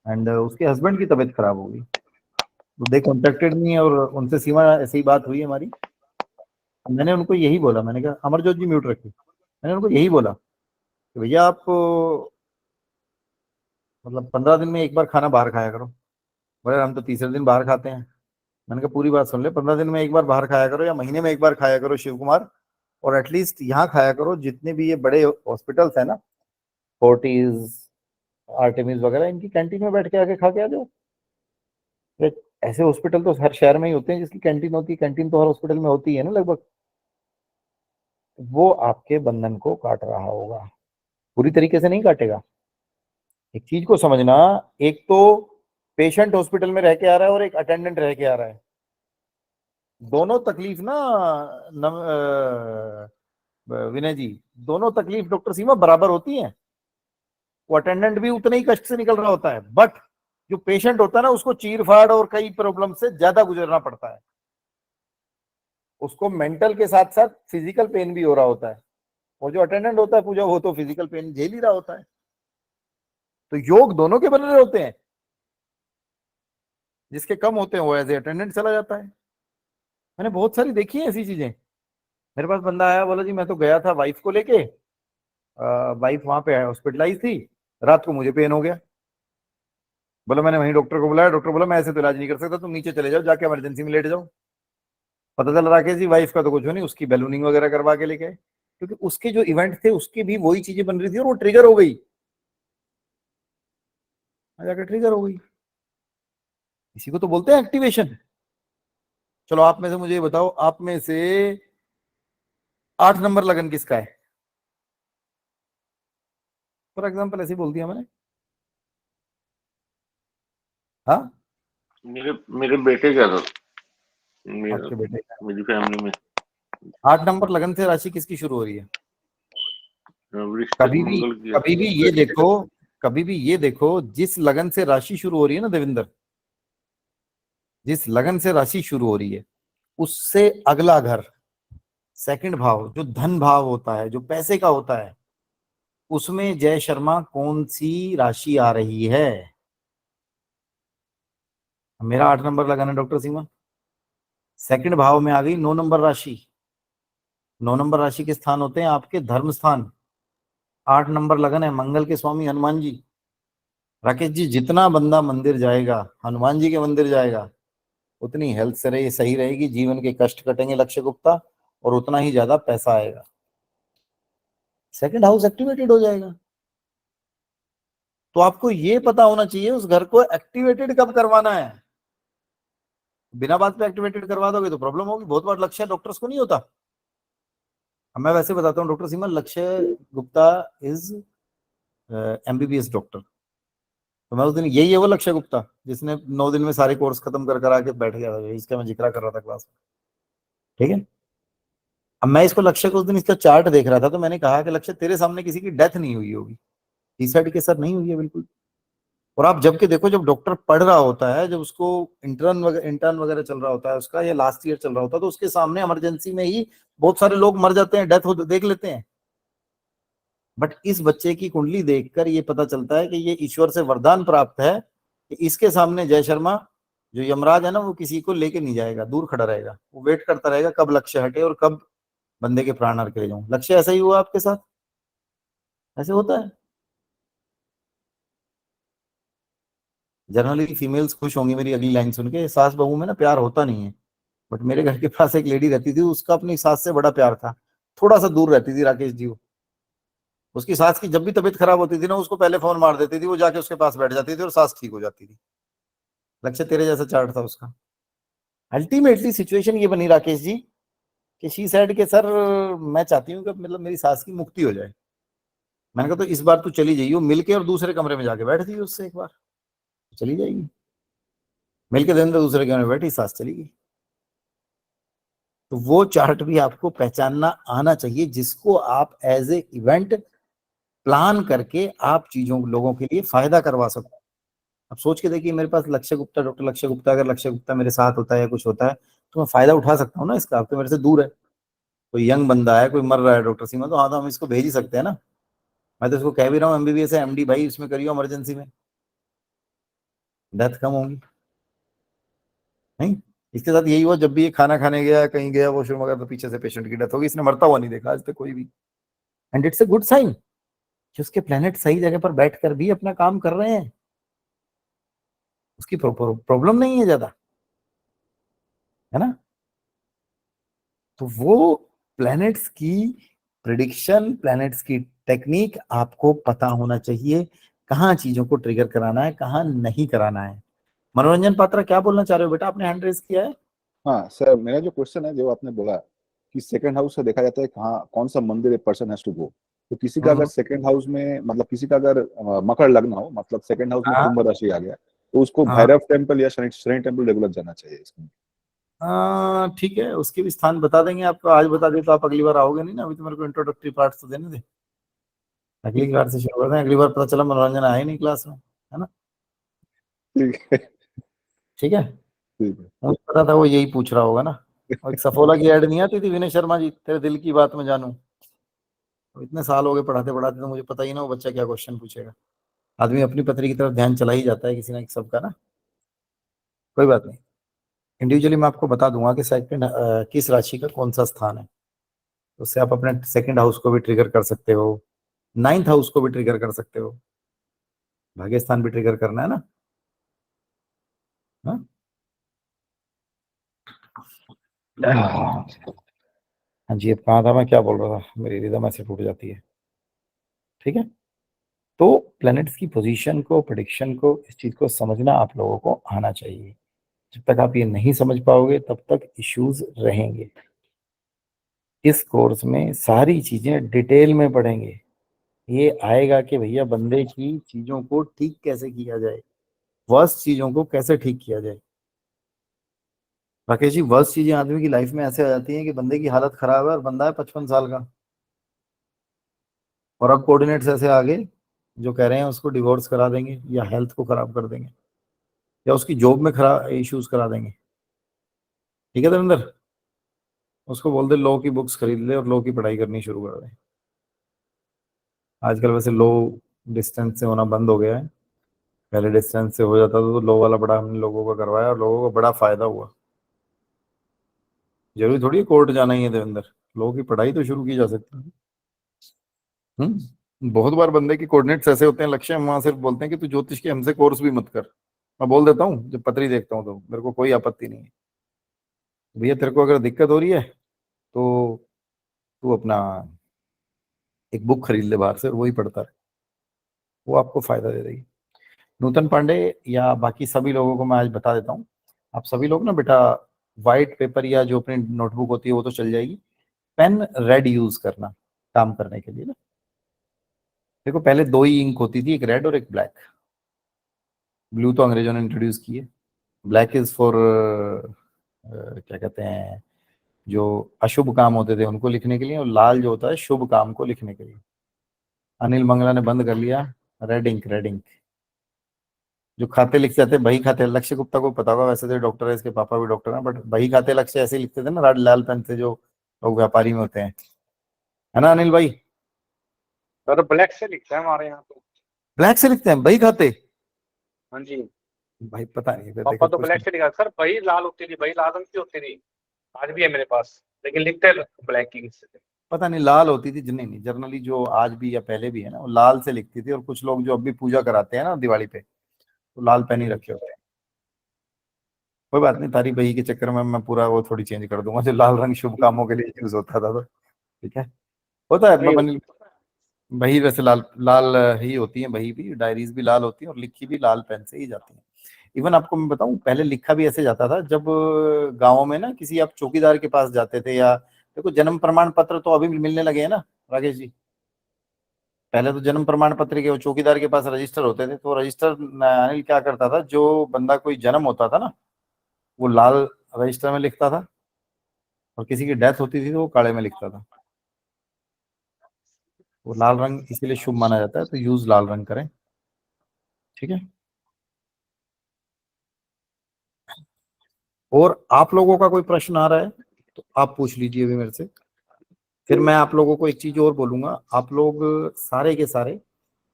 एंड उसके हस्बैंड की तबीयत खराब हो गई, तो दे कॉन्टेक्टेड मी और उनसे सीमा ऐसी ही बात हुई हमारी। मैंने उनको यही बोला, मैंने कहा अमरजोत जी म्यूट रखिए, मैंने उनको यही बोला कि भैया आप मतलब 15 दिन में एक बार खाना बाहर खाया करो। बोले हम तो तीसरे दिन बाहर खाते हैं। मैंने कहा पूरी बात सुन ले, 15 दिन में एक बार बाहर खाया करो या महीने में एक बार खाया करो शिव कुमार, और एटलीस्ट यहाँ खाया करो, जितने भी ये बड़े हॉस्पिटल्स है ना, फोर्टिज, आर्टेमिस वगैरह, इनकी कैंटीन में बैठ के आके खा के आ जाओ। ऐसे हॉस्पिटल तो हर शहर में ही होते हैं जिसकी कैंटीन होती है, कैंटीन तो हर हॉस्पिटल में होती है ना लगभग। वो आपके बंधन को काट रहा होगा, पूरी तरीके से नहीं काटेगा। एक चीज को समझना, एक तो पेशेंट हॉस्पिटल में रह के आ रहा है और एक अटेंडेंट रह के आ रहा है, दोनों तकलीफ ना विनय जी, दोनों तकलीफ डॉक्टर सीमा बराबर होती है। वो अटेंडेंट भी उतने ही कष्ट से निकल रहा होता है, बट जो पेशेंट होता है ना उसको चीर फाड़ और कई प्रॉब्लम से ज्यादा गुजरना पड़ता है, उसको मेंटल के साथ साथ फिजिकल पेन भी हो रहा होता है, और जो अटेंडेंट होता है पूजा, वो तो फिजिकल पेन झेल ही रहा होता है। तो योग दोनों के बन रहे होते हैं, जिसके कम होते हैं वो एज ए अटेंडेंट चला जाता है। मैंने बहुत सारी देखी है ऐसी चीजें। मेरे पास बंदा आया, बोला जी मैं तो गया था वाइफ को लेके, वाइफ वहां पे हॉस्पिटलाइज थी, रात को मुझे पेन हो गया। बोला मैंने वहीं डॉक्टर को बुलाया, डॉक्टर बोला मैं ऐसे तो इलाज नहीं कर सकता, तुम नीचे चले जाओ, जाके इमरजेंसी में लेट जाओ। पता चला राकेश जी वाइफ का तो कुछ हो नहीं, उसकी बैलूनिंग वगैरह करवा के लेके आए, क्योंकि उसके जो इवेंट थे उसकी भी वही चीजें बन रही थी और वो ट्रिगर हो गई, जाकर ट्रिगर हो गई। इसी को तो बोलते हैं एक्टिवेशन। चलो आप में से मुझे बताओ, आप में से 8 नंबर लगन किसका है? फॉर एग्जाम्पल ऐसे ही बोल दिया मैंने। हाँ, मेरे मेरे बेटे का था, आपके बेटे का। मेरी फैमिली में 8 नंबर लगन से राशि किसकी शुरू हो रही है? वृश्चिक कभी भी, मंगल की। कभी भी ये देखो, कभी भी ये देखो, जिस लगन से राशि शुरू हो रही है ना देविंदर, जिस लगन से राशि शुरू हो रही है उससे अगला घर सेकंड भाव जो धन भाव होता है, जो पैसे का होता है, उसमें जय शर्मा कौन सी राशि आ रही है? मेरा 8 नंबर लगाना डॉक्टर सीमा। सेकंड भाव में आ गई 9 नंबर राशि। 9 नंबर राशि के स्थान होते हैं आपके धर्म स्थान। 8 नंबर लगन है मंगल के स्वामी हनुमान जी। राकेश जी, जितना बंदा मंदिर जाएगा, हनुमान जी के मंदिर जाएगा, उतनी हेल्थ से रही सही रहेगी, जीवन के कष्ट कटेंगे लक्ष्य गुप्ता, और उतना ही ज्यादा पैसा आएगा। सेकंड हाउस एक्टिवेटेड हो जाएगा। तो आपको ये पता होना चाहिए उस घर को एक्टिवेटेड कब करवाना है। बिना बात पे एक्टिवेटेड करवा दोगे तो प्रॉब्लम होगी। बहुत बार लक्ष्य डॉक्टर्स को नहीं होता। अब मैं वैसे बताता हूँ डॉक्टर सीमा, लक्ष्य गुप्ता इज एमबीबीएस डॉक्टर। तो मैं उस दिन, यही है वो लक्ष्य गुप्ता जिसने 9 दिन में सारे कोर्स खत्म कर आके बैठ गया था, इसका मैं जिक्र कर रहा था क्लास में, ठीक है। अब मैं इसको लक्ष्य को उस दिन इसका चार्ट देख रहा था, तो मैंने कहा कि लक्ष्य तेरे सामने किसी की डेथ नहीं हुई होगी, सुसाइड के सर नहीं हुई है बिल्कुल। और आप जबकि देखो, जब डॉक्टर पढ़ रहा होता है, जब उसको इंटर्न वगैरह चल रहा होता है उसका, या लास्ट ईयर चल रहा होता है, तो उसके सामने इमरजेंसी में ही बहुत सारे लोग मर जाते हैं, डेथ हो देख लेते हैं। बट इस बच्चे की कुंडली देखकर ये पता चलता है कि ये ईश्वर से वरदान प्राप्त है कि इसके सामने जय शर्मा जो यमराज है ना, वो किसी को लेके नहीं जाएगा, दूर खड़ा रहेगा, वो वेट करता रहेगा कब लक्ष्य हटे और कब बंदे के प्राण अर्क ले जाऊं। लक्ष्य ऐसा ही हुआ आपके साथ? ऐसे होता है। जनरली फीमेल्स खुश होंगी मेरी अगली लाइन सुन के, सास बहू में ना प्यार होता नहीं है। बट मेरे घर के पास एक लेडी रहती थी, उसका अपनी सास से बड़ा प्यार था। थोड़ा सा दूर रहती थी राकेश जी वो। उसकी सास की जब भी तबीयत खराब होती थी ना, उसको पहले फोन मार देती थी, वो जाके उसके पास बैठ जाती थी और सास ठीक हो जाती थी। लक्ष्य तेरे जैसा चार्ट था उसका। अल्टीमेटली सिचुएशन ये बनी राकेश जी कि शी सेड के सर, मैं चाहती हूँ कि मतलब मेरी सास की मुक्ति हो जाए। मैंने कहा तो इस बार तू चली जाइयो मिलके, और दूसरे कमरे में जाके बैठ जाइए उससे एक बार, चली जाएगी। मिलके दिन दूसरे कमरे में बैठी, सास चली गई। तो वो चार्ट भी आपको पहचानना आना चाहिए, जिसको आप एज ए इवेंट प्लान करके आप चीजों लोगों के लिए फायदा करवा सको। अब सोच के देखिए, मेरे पास लक्ष्य गुप्ता, डॉक्टर लक्ष्य गुप्ता, अगर लक्ष्य गुप्ता मेरे साथ होता है या कुछ होता है, तो मैं फायदा उठा सकता हूँ ना इसका। अब तो मेरे से दूर है, कोई यंग बंदा है, कोई मर रहा है डॉक्टर सीमा, तो हाँ, तो हम इसको भेज ही सकते हैं ना। मैं तो इसको कह भी रहा हूँ एमबीबीएस है, एमडी भाई इसमें करियो इमरजेंसी में, डेथ कम होगी। नहीं, इसके साथ यही हुआ, जब भी ये खाना खाने गया, कहीं गया वॉशरूम वगैरह, तो पीछे से पेशेंट की डेथ होगी, इसने मरता हुआ नहीं देखा आज तक कोई भी। And it's a good sign कि उसके प्लेनेट सही जगह पर बैठकर भी अपना काम कर रहे हैं, उसकी प्रॉब्लम नहीं है ज्यादा, है ना। तो वो प्लैनेट्स की प्रिडिक्शन, प्लैनेट्स की टेक्निक आपको पता होना चाहिए, कहाँ चीजों को ट्रिगर कराना है, कहाँ नहीं कराना है। मनोरंजन पात्रा, क्या बोलना चाह रहे हो बेटा? आपने हैंड रेज किया है। हाँ सर, मेरा जो क्वेश्चन है, जो आपने बोला कि सेकंड हाउस से देखा जाता है कहाँ कौन सा मंदिर a person has to go. तो किसी का अगर सेकंड हाउस में, मतलब किसी का अगर मकर लग्न हो, मतलब सेकंड हाउस में हाँ कुंभ राशि आ गया, तो उसको हाँ भैरव टेम्पल या शनि शनि टेम्पल रेगुलर जाना चाहिए इसमें। हाँ, ठीक है, उसके भी स्थान बता देंगे आपको। आज बता दे तो आप अगली बार आओगे नहीं ना, अभी तो मेरे को इंट्रोडक्टरी पार्ट तो देने दे। अगली बार से शुरू करते हैं, अगली बार पता चला मनोरंजन आया ही नहीं क्लास में, है ना। ठीक है। ठीक है, ठीक है। मुझे पता था वो यही पूछ रहा होगा ना। और एक सफोला की ऐड नहीं आती थी, विनय शर्मा जी, तेरे दिल की बात में जानूं। तो इतने साल हो गए पढ़ाते पढ़ाते, तो मुझे पता ही ना वो बच्चा क्या क्वेश्चन पूछेगा। आदमी अपनी पत्री की तरफ ध्यान चला ही जाता है किसी ना किसी सबका ना। कोई बात नहीं, इंडिविजुअली मैं आपको बता दूंगा कि सेकंड किस राशि का कौन सा स्थान है। तो उससे आप अपने सेकंड हाउस को भी ट्रिगर कर सकते हो, नाइन्थ हाउस को भी ट्रिगर कर सकते हो, भाग्य स्थान भी ट्रिगर करना है ना। हाँ? हाँ जी, अब कहाँ था मैं, क्या बोल रहा था, मेरी रिदम ऐसे टूट जाती है। ठीक है, तो प्लैनेट्स की पोजीशन को, प्रेडिक्शन को, इस चीज को समझना आप लोगों को आना चाहिए। जब तक आप ये नहीं समझ पाओगे तब तक इश्यूज रहेंगे। इस कोर्स में सारी चीजें डिटेल में पढ़ेंगे। ये आएगा कि भैया बंदे की चीजों को ठीक कैसे किया जाए, वर्स्ट चीजों को कैसे ठीक किया जाए। राकेश जी, वर्स्ट चीजें आदमी की लाइफ में ऐसे आ जाती हैं कि बंदे की हालत खराब है और बंदा है 55 साल का, और अब कोऑर्डिनेट्स ऐसे आ गए जो कह रहे हैं उसको डिवोर्स करा देंगे, या हेल्थ को खराब कर देंगे, या उसकी जॉब में खराब इश्यूज करा देंगे। ठीक है धर्मेंद्र, उसको बोल दे लॉ की बुक्स खरीद ले और लॉ की पढ़ाई करनी शुरू कर दे। आजकल वैसे लॉ डिस्टेंस से होना बंद हो गया है, पहले डिस्टेंस से हो जाता था, तो लॉ वाला बड़ा हमने लोगों को करवाया और लोगों को बड़ा फायदा हुआ। जरूरी थोड़ी है कोर्ट जाना ही है देवेंद्र, लॉ की पढ़ाई तो शुरू की जा सकती है। बहुत बार बंदे की कोऑर्डिनेट्स ऐसे होते हैं, लक्ष्य हम वहां सिर्फ बोलते हैं कि तू ज्योतिष के हमसे कोर्स भी मत कर। मैं बोल देता हूँ जब पत्री देखता हूँ तो मेरे को कोई आपत्ति नहीं है। भैया तेरे को अगर दिक्कत हो रही है तो तू अपना एक बुक खरीद ले बाहर से और वही पढ़ता रहे, वो आपको फायदा दे देगी। नूतन पांडे या बाकी सभी लोगों को मैं आज बता देता हूँ, आप सभी लोग ना बेटा व्हाइट पेपर या जो अपनी नोटबुक होती है वो तो चल जाएगी, पेन रेड यूज करना काम करने के लिए ना। देखो पहले दो ही इंक होती थी, एक रेड और एक ब्लैक। ब्लू तो अंग्रेजों ने इंट्रोड्यूस की है, ब्लैक इज फॉर क्या कहते हैं जो अशुभ काम होते थे उनको लिखने के लिए, और लाल जो होता है शुभ काम को लिखने के लिए। अनिल मंगला ने बंद कर लिया रेड इंक, रेड इंक। जो खाते लिख जाते बही खाते, लक्ष्य गुप्ता को पता होगा, वैसे तो डॉक्टर है, इसके पापा भी डॉक्टर हैं, बट बही खाते लक्ष्य ऐसे ही लिखते थे ना लाल पेन से, जो लोग व्यापारी में होते हैं, है ना अनिल भाई? सर ब्लैक से लिखता है हमारे यहाँ तो। ब्लैक से लिखते हैं बही खाते? हाँ जी, भाई पता नहीं, अगर पापा देखो तो कुछ ब्लैक से लिखा सर, वही लाल होती थी, वही लाल रंग की होती थी, आज भी है मेरे पास, लेकिन लिखते ब्लैक की से थे। पता नहीं लाल होती थी जिन्हें नहीं, जर्नली जो आज भी या पहले भी है ना वो लाल से लिखती थी, और कुछ लोग जो अब भी पूजा कराते हैं ना दिवाली पे तो लाल पेन ही रखे होते हैं। कोई बात नहीं, तारी बही के चक्कर में मैं पूरा वो थोड़ी चेंज कर दूंगा, जो लाल रंग शुभ कामों के लिए यूज होता था, तो ठीक है, होता है नहीं, बनी। बही वैसे लाल लाल ही होती है, बही भी, डायरीज भी लाल होती है, और लिखी भी लाल पेन से ही जाती है। इवन आपको मैं बताऊं पहले लिखा भी ऐसे जाता था, जब गाँव में ना किसी आप चौकीदार के पास जाते थे, या देखो जन्म प्रमाण पत्र तो अभी भी मिलने लगे हैं ना राकेश जी। पहले तो जन्म प्रमाण पत्र के वो चौकीदार के पास रजिस्टर होते थे, तो रजिस्टर अनिल क्या करता था, जो बंदा कोई जन्म होता था ना वो लाल रजिस्टर में लिखता था, और किसी की डेथ होती थी तो वो काले में लिखता था। वो लाल रंग इसीलिए शुभ माना जाता है, तो यूज लाल रंग करें, ठीक है। और आप लोगों का कोई प्रश्न आ रहा है तो आप पूछ लीजिए अभी मेरे से, फिर मैं आप लोगों को एक चीज और बोलूंगा। आप लोग सारे के सारे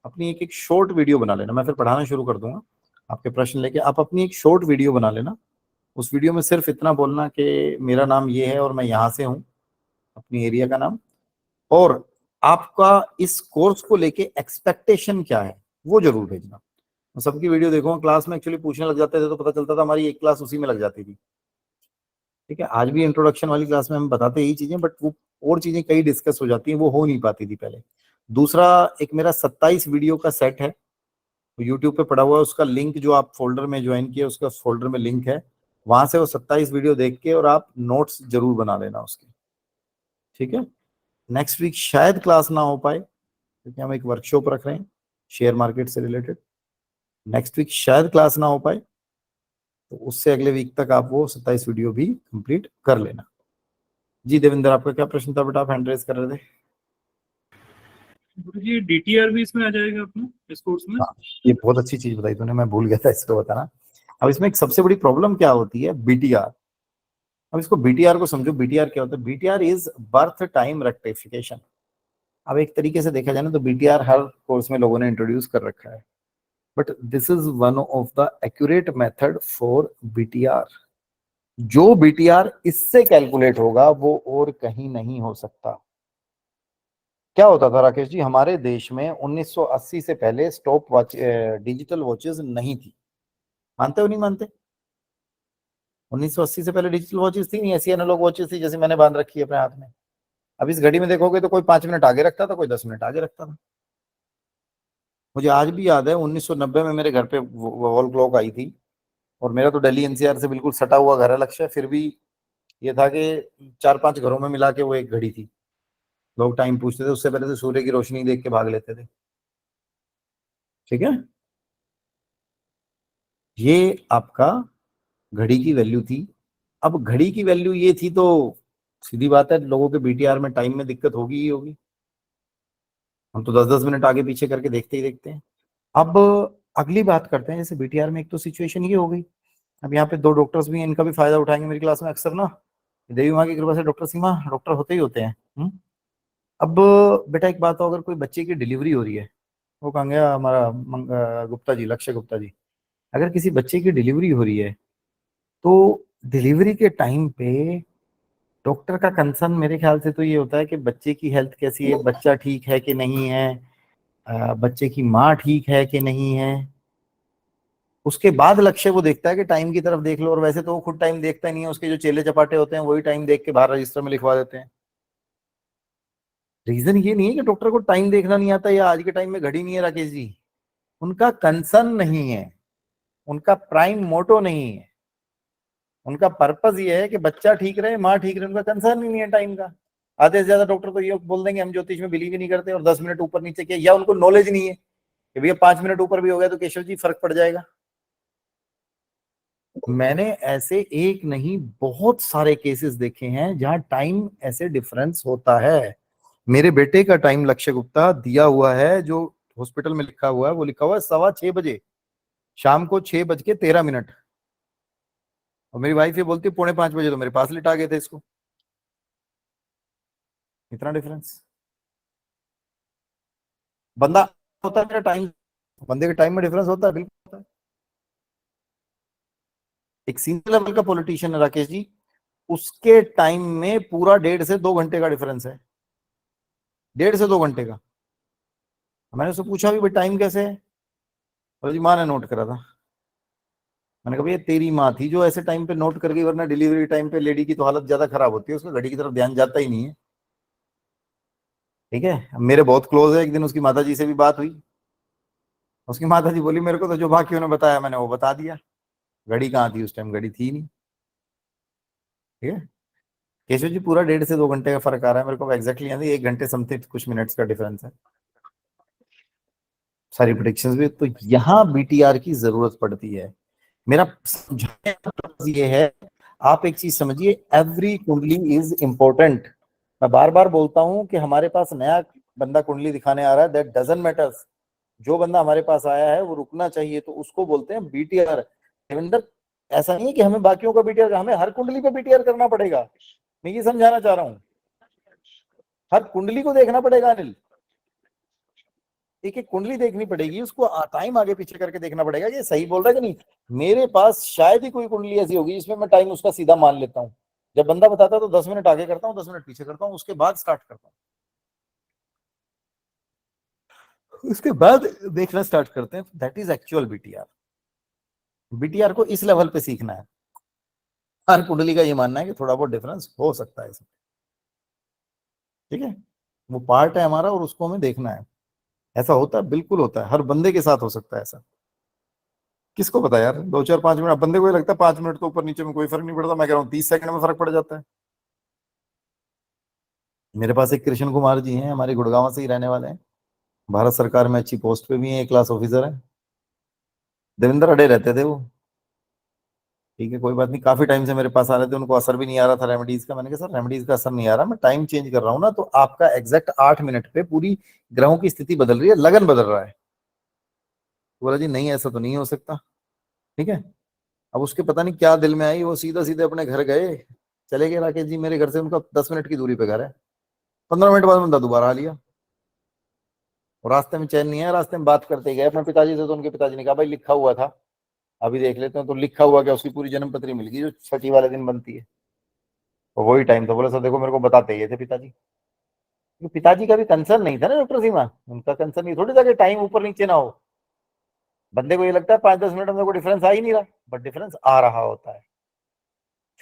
अपनी एक एक शॉर्ट वीडियो बना लेना, मैं फिर पढ़ाना शुरू कर दूंगा आपके प्रश्न लेके। आप अपनी एक शॉर्ट वीडियो बना लेना, उस वीडियो में सिर्फ इतना बोलना कि मेरा नाम ये है और मैं यहाँ से हूँ, अपनी एरिया का नाम, और आपका इस कोर्स को लेके एक्सपेक्टेशन क्या है वो जरूर भेजना। मैं सबकी वीडियो देखूंगा, क्लास में एक्चुअली पूछने लग जाते थे तो पता चलता था हमारी एक क्लास उसी में लग जाती थी, ठीक है। आज भी इंट्रोडक्शन वाली क्लास में हम बताते यही चीजें, बट वो और चीजें कई डिस्कस हो जाती हैं, वो हो नहीं पाती थी पहले। दूसरा, एक मेरा 27 वीडियो का सेट है, यूट्यूब पे पड़ा हुआ है, उसका लिंक जो आप फोल्डर में ज्वाइन किए उसका फोल्डर में लिंक है, वहां से वो 27 वीडियो देख के और आप नोट्स जरूर बना लेना उसके, ठीक है। नेक्स्ट वीक शायद क्लास ना हो पाए क्योंकि हम एक वर्कशॉप रख रहे हैं शेयर मार्केट से रिलेटेड, नेक्स्ट वीक शायद क्लास ना हो पाए, तो उससे अगले वीक तक आप वो 27 वीडियो भी कंप्लीट कर लेना। जी देवेंद्र, आपका क्या प्रश्न था बेटा, आप हैंड रेज कर रहे थे? गुरु जी डीटीआर भी इसमें आ जाएगा अपना इस कोर्स में? हाँ, ये बहुत अच्छी चीज बताई तूने, मैं भूल गया था इसको बताना। अब इसमें एक सबसे बड़ी प्रॉब्लम क्या होती है, बीटीआर। अब इसको बीटीआर को समझो, बीटीआर क्या होता है? BTR is birth time rectification. अब एक तरीके से देखा जाए ना तो बीटीआर हर कोर्स में लोगों ने इंट्रोड्यूस कर रखा है, but this is one of the accurate method for BTR. जो बीटीआर इससे कैलकुलेट होगा वो और कहीं नहीं हो सकता। क्या होता था राकेश जी, हमारे देश में 1980 से पहले स्टॉप वॉच, डिजिटल वॉचेस नहीं थी, मानते हो नहीं मानते? 1980 से पहले डिजिटल वॉचेस थी नहीं, ऐसी एनालॉग वॉचेस थी जैसे मैंने बांध रखी है अपने हाथ में। अब इस घड़ी में देखोगे तो कोई 5 मिनट आगे रखता था, कोई 10 मिनट आगे रखता था। मुझे आज भी याद है 1990 में मेरे घर पे वॉल क्लॉक आई थी, और मेरा तो दिल्ली एनसीआर से बिल्कुल सटा हुआ घर है लक्ष्य, फिर भी ये था कि 4-5 घरों में मिला के वो एक घड़ी थी। लोग टाइम पूछते थे, उससे पहले तो सूर्य की रोशनी देख के भाग लेते थे, ठीक है। ये आपका घड़ी की वैल्यू थी। अब घड़ी की वैल्यू ये थी तो सीधी बात है लोगों के बीटीआर में टाइम में दिक्कत होगी ही होगी, हम तो 10-10 मिनट आगे पीछे करके देखते ही देखते हैं। अब अगली बात करते हैं, जैसे बीटीआर में एक तो सिचुएशन ये हो गई, अब यहाँ पे दो डॉक्टर्स भी हैं, इनका भी फायदा उठाएंगे मेरी क्लास में अक्सर ना, देवी माँ की कृपा से डॉक्टर सीमा डॉक्टर होते ही होते हैं। अब बेटा एक बात हो, अगर कोई बच्चे की डिलीवरी हो रही है, वो कहाँ गया हमारा गुप्ता जी, लक्ष्य गुप्ता जी, अगर किसी बच्चे की डिलीवरी हो रही है तो डिलीवरी के टाइम पे डॉक्टर का कंसर्न मेरे ख्याल से तो ये होता है कि बच्चे की हेल्थ कैसी है, बच्चा ठीक है कि नहीं है, बच्चे की माँ ठीक है कि नहीं है। उसके बाद लक्ष्य वो देखता है कि टाइम की तरफ देख लो, और वैसे तो वो खुद टाइम देखता ही नहीं है, उसके जो चेले चपाटे होते हैं वही टाइम देख के बाहर रजिस्टर में लिखवा देते हैं। रीजन ये नहीं है कि डॉक्टर को टाइम देखना नहीं आता या आज के टाइम में घड़ी नहीं है राकेश जी, उनका कंसर्न नहीं है, उनका प्राइम मोटो नहीं है, उनका पर्पस ये है कि बच्चा ठीक रहे, माँ ठीक रहे, उनका कंसर्न ही नहीं है टाइम का। आधे से ज्यादा डॉक्टर तो ये बोल देंगे हम ज्योतिष में बिलीव ही नहीं करते, और 10 मिनट ऊपर नीचे किया, या उनको नॉलेज नहीं है कि भैया 5 मिनट ऊपर भी हो गया तो केशव जी फर्क पड़ जाएगा। मैंने ऐसे एक नहीं बहुत सारे केसेस देखे हैं जहां टाइम ऐसे डिफरेंस होता है। मेरे बेटे का टाइम लक्ष्य गुप्ता दिया हुआ है, जो हॉस्पिटल में लिखा हुआ है वो लिखा हुआ है 6:15 शाम को 6:13। और मेरी वाइफ ये बोलती 4:45 तो मेरे पास लिटा गए थे इसको। इतना डिफरेंस बंदा होता है, मेरा टाइम बंदे के टाइम में डिफरेंस होता है, बिल्कुल होता है। एक सीनियर लेवल का पॉलिटिशियन है राकेश जी, उसके टाइम में पूरा 1.5 से 2 घंटे का डिफरेंस है, 1.5 से 2 घंटे का। मैंने उससे पूछा भी भाई टाइम कैसे है, बोले जी माँ ने नोट करा था। मैंने कहा भैया तेरी माँ थी जो ऐसे टाइम पे नोट कर गई, वरना डिलीवरी टाइम पे लेडी की तो हालत ज्यादा खराब होती है, उसका घड़ी की तरफ ध्यान जाता ही नहीं है। ठीक है, अब मेरे बहुत क्लोज है, एक दिन उसकी माता जी से भी बात हुई, उसकी माता जी बोली मेरे को तो जो बाकियों ने बताया मैंने वो बता दिया, घड़ी कहाँ थी उस टाइम, घड़ी थी नहीं। ठीक है केशव जी, पूरा 1.5 से 2 घंटे का फर्क आ रहा है मेरे को एग्जैक्टली याद है, 1 घंटे समथिंग कुछ मिनट्स का डिफरेंस है, सारी प्रोडिक्शंस भी। तो यहाँ बीटीआर की जरूरत पड़ती है। मेरा समझाने का purpose ये है, आप एक चीज समझिए, एवरी कुंडली इज इंपॉर्टेंट। मैं बार बार बोलता हूं कि हमारे पास नया बंदा कुंडली दिखाने आ रहा है, दैट डजंट मैटर्स। जो बंदा हमारे पास आया है वो रुकना चाहिए, तो उसको बोलते हैं बीटीआर। देवेंद्र, ऐसा नहीं है कि हमें बाकियों का बीटीआर, हमें हर कुंडली पे बीटीआर करना पड़ेगा। मैं ये समझाना चाह रहा हूँ, हर कुंडली को देखना पड़ेगा अनिल, एक एक कुंडली देखनी पड़ेगी, उसको टाइम आगे पीछे करके देखना पड़ेगा कि ये सही बोल रहा है कि नहीं। मेरे पास शायद ही कोई कुंडली ऐसी होगी जिसमें मैं टाइम उसका सीधा मान लेता हूँ। जब बंदा बताता है तो 10 मिनट आगे करता हूँ, 10 मिनट पीछे करता हूँ, उसके बाद स्टार्ट करता हूँ, उसके बाद देखना स्टार्ट करते हैं। That is actual BTR. BTR को इस लेवल पे सीखना है। हर कुंडली का ये मानना है कि थोड़ा बहुत डिफरेंस हो सकता है इसमें। ठीक है, वो पार्ट है हमारा और उसको हमें देखना है। ऐसा होता है, बिल्कुल होता है, हर बंदे के साथ हो सकता है ऐसा। किसको पता यार, 2 4 5 मिनट, अब बंदे को ये लगता है 5 मिनट तो ऊपर नीचे में कोई फर्क नहीं पड़ता, मैं कह रहा हूँ 30 सेकंड में फर्क पड़ जाता है। मेरे पास एक कृष्ण कुमार जी हैं, हमारे गुड़गांव से ही रहने वाले हैं, भारत सरकार में अच्छी पोस्ट पे भी है, क्लास ऑफिसर है। देवेंद्र अड़े रहते थे वो। ठीक है कोई बात नहीं, काफी टाइम से मेरे पास आ रहे थे, उनको असर भी नहीं आ रहा था रेमेडीज का। मैंने कहा सर रेमेडीज का असर नहीं आ रहा, मैं टाइम चेंज कर रहा हूँ ना, तो आपका एग्जैक्ट 8 मिनट पे पूरी ग्रहों की स्थिति बदल रही है, लगन बदल रहा है। तो बोला जी नहीं ऐसा तो नहीं हो सकता। ठीक है, अब उसके पता नहीं क्या दिल में आई, वो सीधा सीधे अपने घर गए, चले गए राकेश जी, मेरे घर से उनका 10 मिनट की दूरी पे घर है। 15 मिनट बाद बंदा दोबारा आ लिया, और रास्ते में चैन नहीं है, रास्ते में बात करते गए अपने पिताजी से, तो उनके पिताजी ने कहा भाई लिखा हुआ था, अभी देख लेते हैं। तो लिखा हुआ क्या, उसकी पूरी जन्म पत्री मिल गई जो छठी वाले दिन बनती है, तो वही टाइम था। बोला सर देखो मेरे को बताते ही थे पिताजी, क्योंकि पिताजी का भी कंसर्न नहीं था ना डॉक्टर सीमा, उनका कंसर्न ये थोड़ी था कि टाइम ऊपर नीचे ना हो। बंदे को ये लगता है 5 10 मिनट में कोई डिफरेंस आ ही नहीं रहा, बट डिफरेंस आ रहा होता है।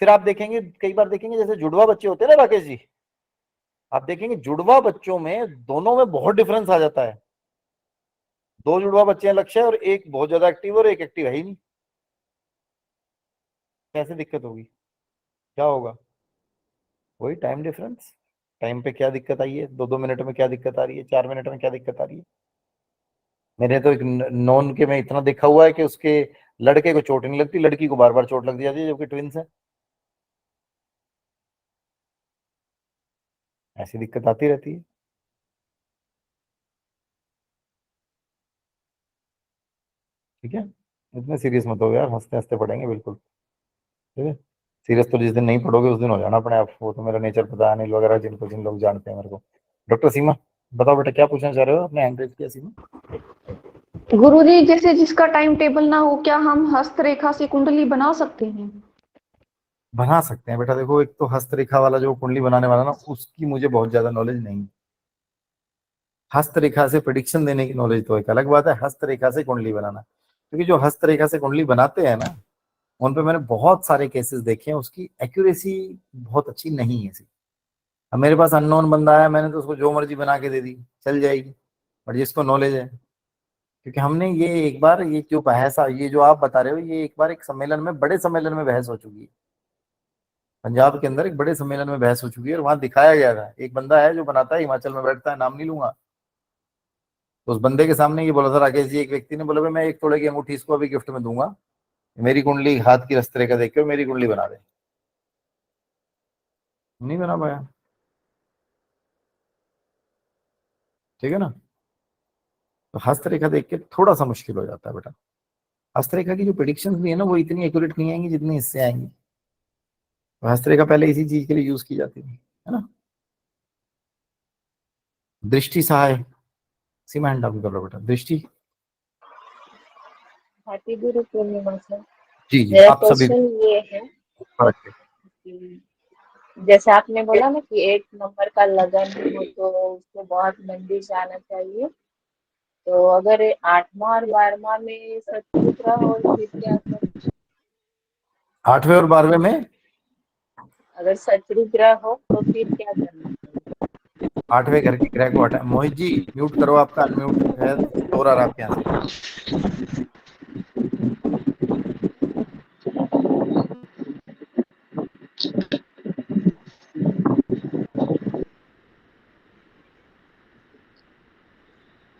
फिर आप देखेंगे, कई बार देखेंगे जैसे जुड़वा बच्चे होते हैं ना राकेश जी, आप देखेंगे जुड़वा बच्चों में दोनों में बहुत डिफरेंस आ जाता है। दो जुड़वा बच्चे हैं लक्ष्य, और एक बहुत ज्यादा एक्टिव और एक एक्टिव है ही नहीं, कैसे दिक्कत होगी, क्या होगा, वही टाइम डिफरेंस। टाइम पे क्या दिक्कत आई है, 2 2 मिनट में क्या दिक्कत आ रही है, 4 मिनट में क्या दिक्कत आ रही है। मैंने तो एक नॉन के में इतना देखा हुआ है कि उसके लड़के को चोट नहीं लगती, लड़की को बार बार चोट लग जाती है, जबकि ट्विंस है। ऐसी दिक्कत आती रहती है। ठीक है, इतने सीरियस मत हो यार, हंसते हंसते पढ़ेंगे बिल्कुल। ठीक है, सीरियस तो जिस दिन नहीं पढ़ोगे उस दिन हो जाना अपने आप। वो तो मेरा नेचर पता है, अनिल वगैरह जिन लोग जानते हैं मेरे को। डॉक्टर सीमा बताओ बेटा, क्या पूछना चाह रहे हो? आपने हैंड रेज किया सीमा। गुरुजी, जैसे जिसका टाइम टेबल ना हो, क्या हम हस्तरेखा से कुंडली बना सकते हैं? बना सकते हैं बेटा। देखो, एक तो हस्तरेखा वाला जो कुंडली बनाने वाला ना, उसकी मुझे बहुत ज्यादा नॉलेज नहीं। हस्तरेखा से प्रेडिक्शन देने की नॉलेज तो एक अलग बात है, हस्तरेखा से कुंडली बनाना। क्योंकि जो हस्तरेखा से कुंडली बनाते हैं ना, उन पे मैंने बहुत सारे केसेस देखे हैं, उसकी एक्यूरेसी बहुत अच्छी नहीं है। अब मेरे पास अननोन बंदा आया, मैंने तो उसको जो मर्जी बना के दे दी, चल जाएगी। और जिसको नॉलेज है, क्योंकि हमने ये एक बार, ये क्यों बहस, ये जो आप बता रहे हो, ये एक बार एक सम्मेलन में, बड़े सम्मेलन में बहस हो चुकी है। पंजाब के अंदर एक बड़े सम्मेलन में बहस हो चुकी है, और वहां दिखाया गया था। एक बंदा है जो बनाता है, हिमाचल में बैठता है, नाम नहीं लूंगा। तो उस बंदे के सामने ये बोला था राकेश जी, एक व्यक्ति ने बोला भाई मैं 1 तोले की अंगूठी इसको अभी गिफ्ट में दूंगा, मेरी कुंडली हाथ की रस्तरे का देख के मेरी कुंडली बना दे। नहीं बना पाया, ठीक है ना। तो हस्तरेखा देख के थोड़ा सा मुश्किल हो जाता है बेटा। हस्तरेखा की जो प्रेडिक्शंस भी है ना, वो इतनी एक्यूरेट नहीं आएंगी जितनी इससे आएंगी। तो हस्तरेखा पहले इसी चीज के लिए यूज की जाती थी, है ना। दृष्टि सहाय सीमा हैंड डाउन कर लो बेटा। दृष्टि हैप्पी गुरु पूर्णिमा सर। जी जी, मेरा आप सभी क्वेश्चन ये है correct है। कि जैसे आपने बोला ना कि 1 नंबर का लगन हो तो उसको बहुत मंदिर जाना चाहिए, तो अगर 8वां और 12वां में शत्रुग्रह हो फिर क्या करें? 8वें और 12वें में, अगर शत्रुग्रह हो तो फिर क्या करना चाहिए? 8वें घर के ग्रह को हटा। मोहित जी म्यूट करो, आपका अनम्यूट है, शोर आ रहा है आपके यहाँ से।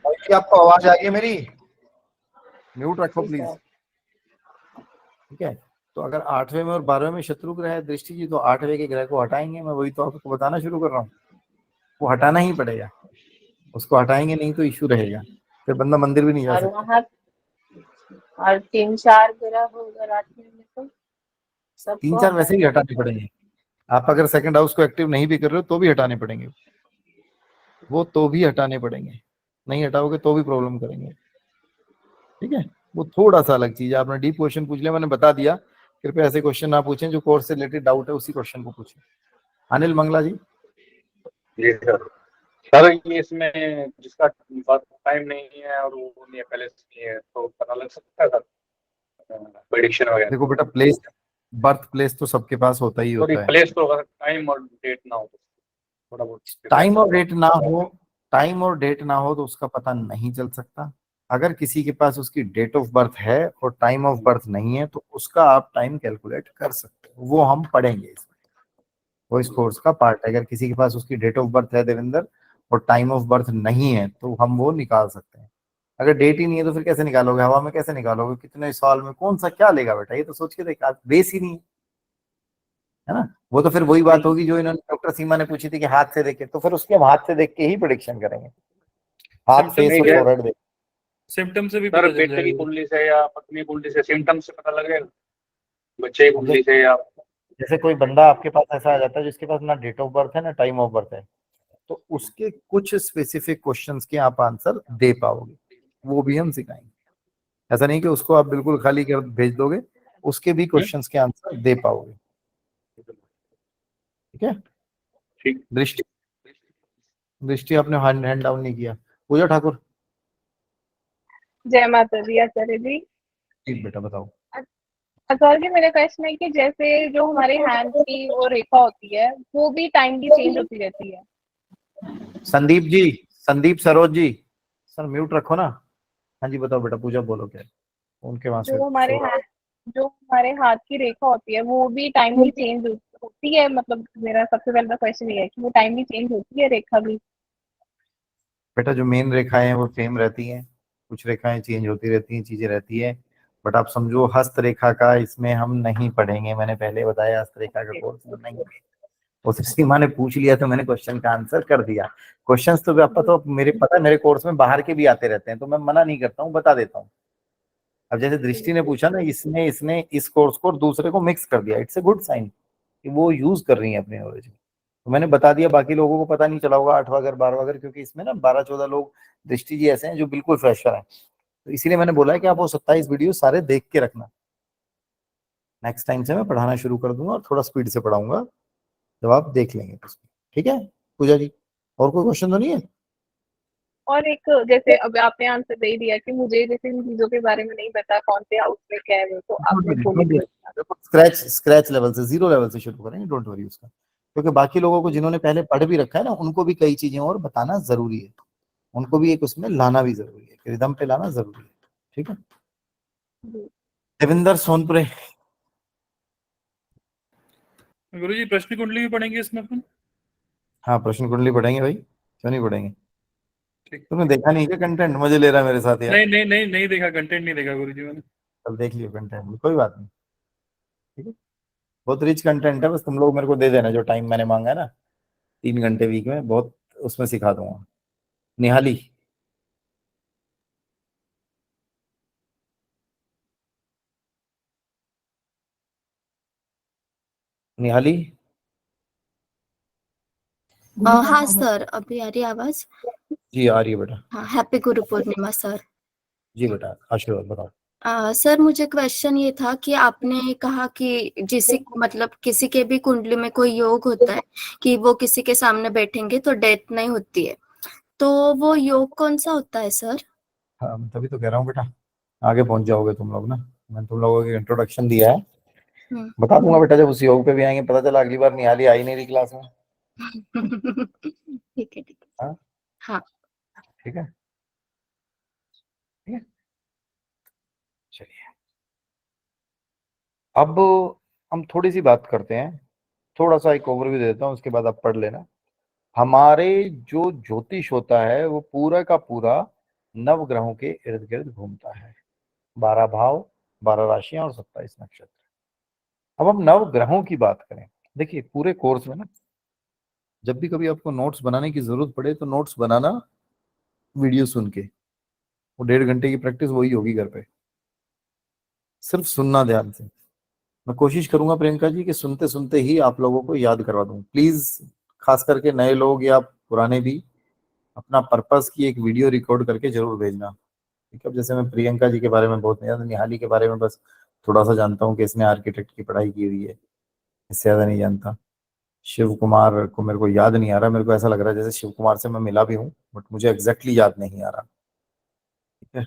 मोहित जी, आपको आवाज आ रही है मेरी? म्यूट रखो जी प्लीज, सर। ठीक है। तो अगर 8वें में और 12वें में शत्रु ग्रह है दृष्टि जी, तो 8वें के ग्रह को हटाएंगे। मैं वही तो आपको बताना शुरू कर रहा हूँ, वो हटाना ही पड़ेगा। उसको हटाएंगे नहीं तो इशू रहेगा, फिर बंदा मंदिर भी नहीं जा और सकता। वहाँ और 3-4 ग्रह हो अगर 8वें में तो सबको 3-4 वैसे हटाना ही हटाने पड़ेंगे। आप अगर सेकंड हाउस को एक्टिव नहीं भी कर रहे हो तो भी हटाने पड़ेंगे, वो तो भी हटाने पड़ेंगे। नहीं हटाओगे तो भी प्रॉब्लम करेंगे, ठीक है। वो थोड़ा सा अलग चीज है। आपने डीप क्वेश्चन पूछ लिया, मैंने बता दिया। कृपया ऐसे क्वेश्चन ना पूछें, जो कोर्स से रिलेटेड डाउट है उसी क्वेश्चन को पूछें। अनिल मंगला जी। जी सर। सर ये इसमें जिसका टाइम नहीं है और वो नहीं है, पहले से नहीं है, तो पता लग सकता है सर प्रेडिक्शन वगैरह? देखो बेटा, प्लेस, बर्थ प्लेस तो सबके पास होता ही सॉरी, होता है। प्लेस तो अगर टाइम और डेट ना हो तो थोड़ा बहुत टाइम और डेट ना हो, टाइम और डेट ना हो तो उसका पता नहीं चल सकता। अगर किसी के पास उसकी डेट ऑफ बर्थ है और टाइम ऑफ बर्थ नहीं है, तो उसका आप टाइम कैलकुलेट कर सकते हो। वो हम पढ़ेंगे इसमें, वो इस कोर्स का पार्ट है। अगर किसी के पास उसकी डेट ऑफ बर्थ है देवेंद्र, और टाइम ऑफ बर्थ नहीं है, तो हम वो निकाल सकते हैं। अगर डेट ही नहीं है तो फिर कैसे निकालोगे? हवा में कैसे निकालोगे? कितने साल में कौन सा क्या लेगा बेटा? ये तो सोच के देखा, बेस ही नहीं है, है ना। वो तो फिर वही बात होगी जो इन्होंने डॉक्टर सीमा ने पूछी थी कि हाथ से देखे, तो फिर उसके हम हाथ से देख के ही प्रेडिक्शन करेंगे। हाथ, फेस और फोरहेड देख। सिम्टम से भी सर पता चल बेटे की जाएगा। कुंडली से या पत्नी की कुंडली से सिम्टम से पता लगेगा? बच्चे की कुंडली से या जैसे कोई बंदा आपके पास ऐसा आ जाता है जिसके पास ना डेट ऑफ बर्थ है ना टाइम ऑफ बर्थ है, तो उसके कुछ स्पेसिफिक क्वेश्चंस के आप आंसर दे पाओगे, वो भी हम सिखाएंगे। ऐसा नहीं कि उसको आप बिल्कुल खाली कर भेज दोगे, उसके भी क्वेश्चंस के आंसर दे पाओगे, ठीक है। ठीक। दृष्टि, दृष्टि आपने हैंड डाउन नहीं किया। पूजा ठाकुर। जय माता दी आचार्य जी। ठीक बेटा, बताओ। आचार्य जी, मेरा क्वेश्चन है कि जैसे जो हमारे हैंड की वो रेखा होती है वो भी टाइमली चेंज होती रहती है। संदीप जी, संदीप सरोज जी, सर म्यूट रखो ना। हाँ जी बताओ बेटा, पूजा बोलो क्या है? उनके वहां से जो हमारे हाथ की रेखा होती है वो भी टाइमली चेंज होती है। मतलब मेरा सबसे पहला क्वेश्चन ये है कि वो टाइमली चेंज होती है रेखा भी? बेटा जो मेन रेखाएं हैं वो सेम रहती हैं, कुछ रेखाएं चेंज होती रहती हैं, चीजें रहती है। बट आप समझो हस्त रेखा का इसमें हम नहीं पढ़ेंगे, मैंने पहले बताया हस्त रेखा का कोर्स नहीं है। उस सीमा ने पूछ लिया तो मैंने क्वेश्चन का आंसर कर दिया। क्वेश्चंस तो आपका तो मेरे पता है, मेरे कोर्स में बाहर के भी आते रहते हैं, तो मैं मना नहीं करता हूँ, बता देता हूँ। अब जैसे दृष्टि ने पूछा ना, इसने इसने इस कोर्स को और दूसरे को मिक्स कर दिया, इट्स ए गुड साइन कि वो यूज कर रही है अपने नॉलेज। तो मैंने बता दिया, बाकी लोगों को पता नहीं चला होगा 8वां घर 12वां घर, क्योंकि इसमें ना 12-14 लोग दृष्टि जी ऐसे हैं जो बिल्कुल फ्रेशर हैं। तो इसीलिए मैंने बोला है कि आप वो 27 वीडियो सारे देख के रखना। नेक्स्ट टाइम से मैं पढ़ाना शुरू कर दूंगा और थोड़ा स्पीड से पढ़ाऊंगा, जब आप देख लेंगे उसमें। ठीक है पूजा जी, और कोई क्वेश्चन तो नहीं है? और एक जैसे अब आपने आंसर दे ही दिया कि मुझे जैसे इन चीजों के बारे में नहीं पता, कौन से हाउस में क्या है, वो तो आपने बोल ही दिया। स्क्रैच लेवल से, 0 लेवल से शुरू करेंगे, डोंट वरी उसका, क्योंकि बाकी लोगों को जिन्होंने पहले पढ़ भी रखा है ना, उनको भी कई चीजें और बताना जरूरी है, उनको भी एक उसमें लाना भी जरूरी है, रिदम पे लाना जरूरी है। ठीक है, देविंदर सोनपुरे। गुरुजी प्रश्न कुंडली भी पढ़ेंगे इसमें अपन? हाँ प्रश्न कुंडली पढ़ेंगे भाई, क्यों नहीं पढ़ेंगे? ठीक। तुमने देखा नहीं क्या कंटेंट? मजे ले रहा है मेरे साथ यार। नहीं देखा, कंटेंट नहीं देखा गुरुजी मैंने। कल देख लियो कंटेंट, कोई बात नहीं। ठीक है, बहुत रिच कंटेंट है, बस तुम लोग मेरे को दे देना जो टाइम मैंने मांगा है ना, 3 घंटे वीक में, बहुत उसमें सिखा दूंगा। निहाली, निहाली। हाँ सर, अभी आ रही है आवाज? जी आ रही है बेटा। हाँ, हैप्पी गुरु पूर्णिमा सर। जी बेटा, आशीर्वाद बताओ। सर मुझे क्वेश्चन ये था कि आपने कहा कि जिसे मतलब किसी के भी कुंडली में कोई योग होता है कि वो किसी के सामने बैठेंगे तो डेथ नहीं होती है, तो वो योग कौन सा होता है सर? हाँ मैं तभी तो कह रहा हूँ बेटा, आगे पहुंच जाओगे तुम लोग ना, मैंने तुम लोगों को इंट्रोडक्शन दिया है, बता दूंगा बेटा जब उस योग पे भी आएंगे, पता चला अगली बार निहाली आई नहीं रही क्लास में। ठीक है, ठीक है। हाँ हाँ ठीक है, ठीक है, चलिए अब हम थोड़ी सी बात करते हैं, थोड़ा सा एक ओवरव्यू दे देता हूँ, उसके बाद आप पढ़ लेना। हमारे जो ज्योतिष होता है वो पूरा का पूरा नव ग्रहों के इर्द गिर्द घूमता है, 12 भाव, 12 राशियां और 27 नक्षत्र। अब हम नव ग्रहों की बात करें, देखिए पूरे कोर्स में ना, जब भी कभी आपको नोट्स बनाने की जरूरत पड़े तो नोट्स बनाना वीडियो सुन के, वो 1.5 घंटे की प्रैक्टिस वही होगी घर पे, सिर्फ सुनना ध्यान से। मैं कोशिश करूंगा प्रियंका जी कि सुनते सुनते ही आप लोगों को याद करवा दूं, प्लीज खास करके नए लोग या पुराने भी अपना पर्पस की एक वीडियो रिकॉर्ड करके जरूर भेजना। ठीक है, अब जैसे मैं प्रियंका जी के बारे में बहुत नहीं जानता, निहाली के बारे में बस थोड़ा सा जानता हूँ कि इसने आर्किटेक्ट की पढ़ाई की हुई है, इससे ज्यादा नहीं जानता। शिव कुमार को मेरे को याद नहीं आ रहा, मेरे को ऐसा लग रहा है जैसे शिव कुमार से मैं मिला भी हूँ, बट मुझे एग्जैक्टली याद नहीं आ रहा। ठीक है,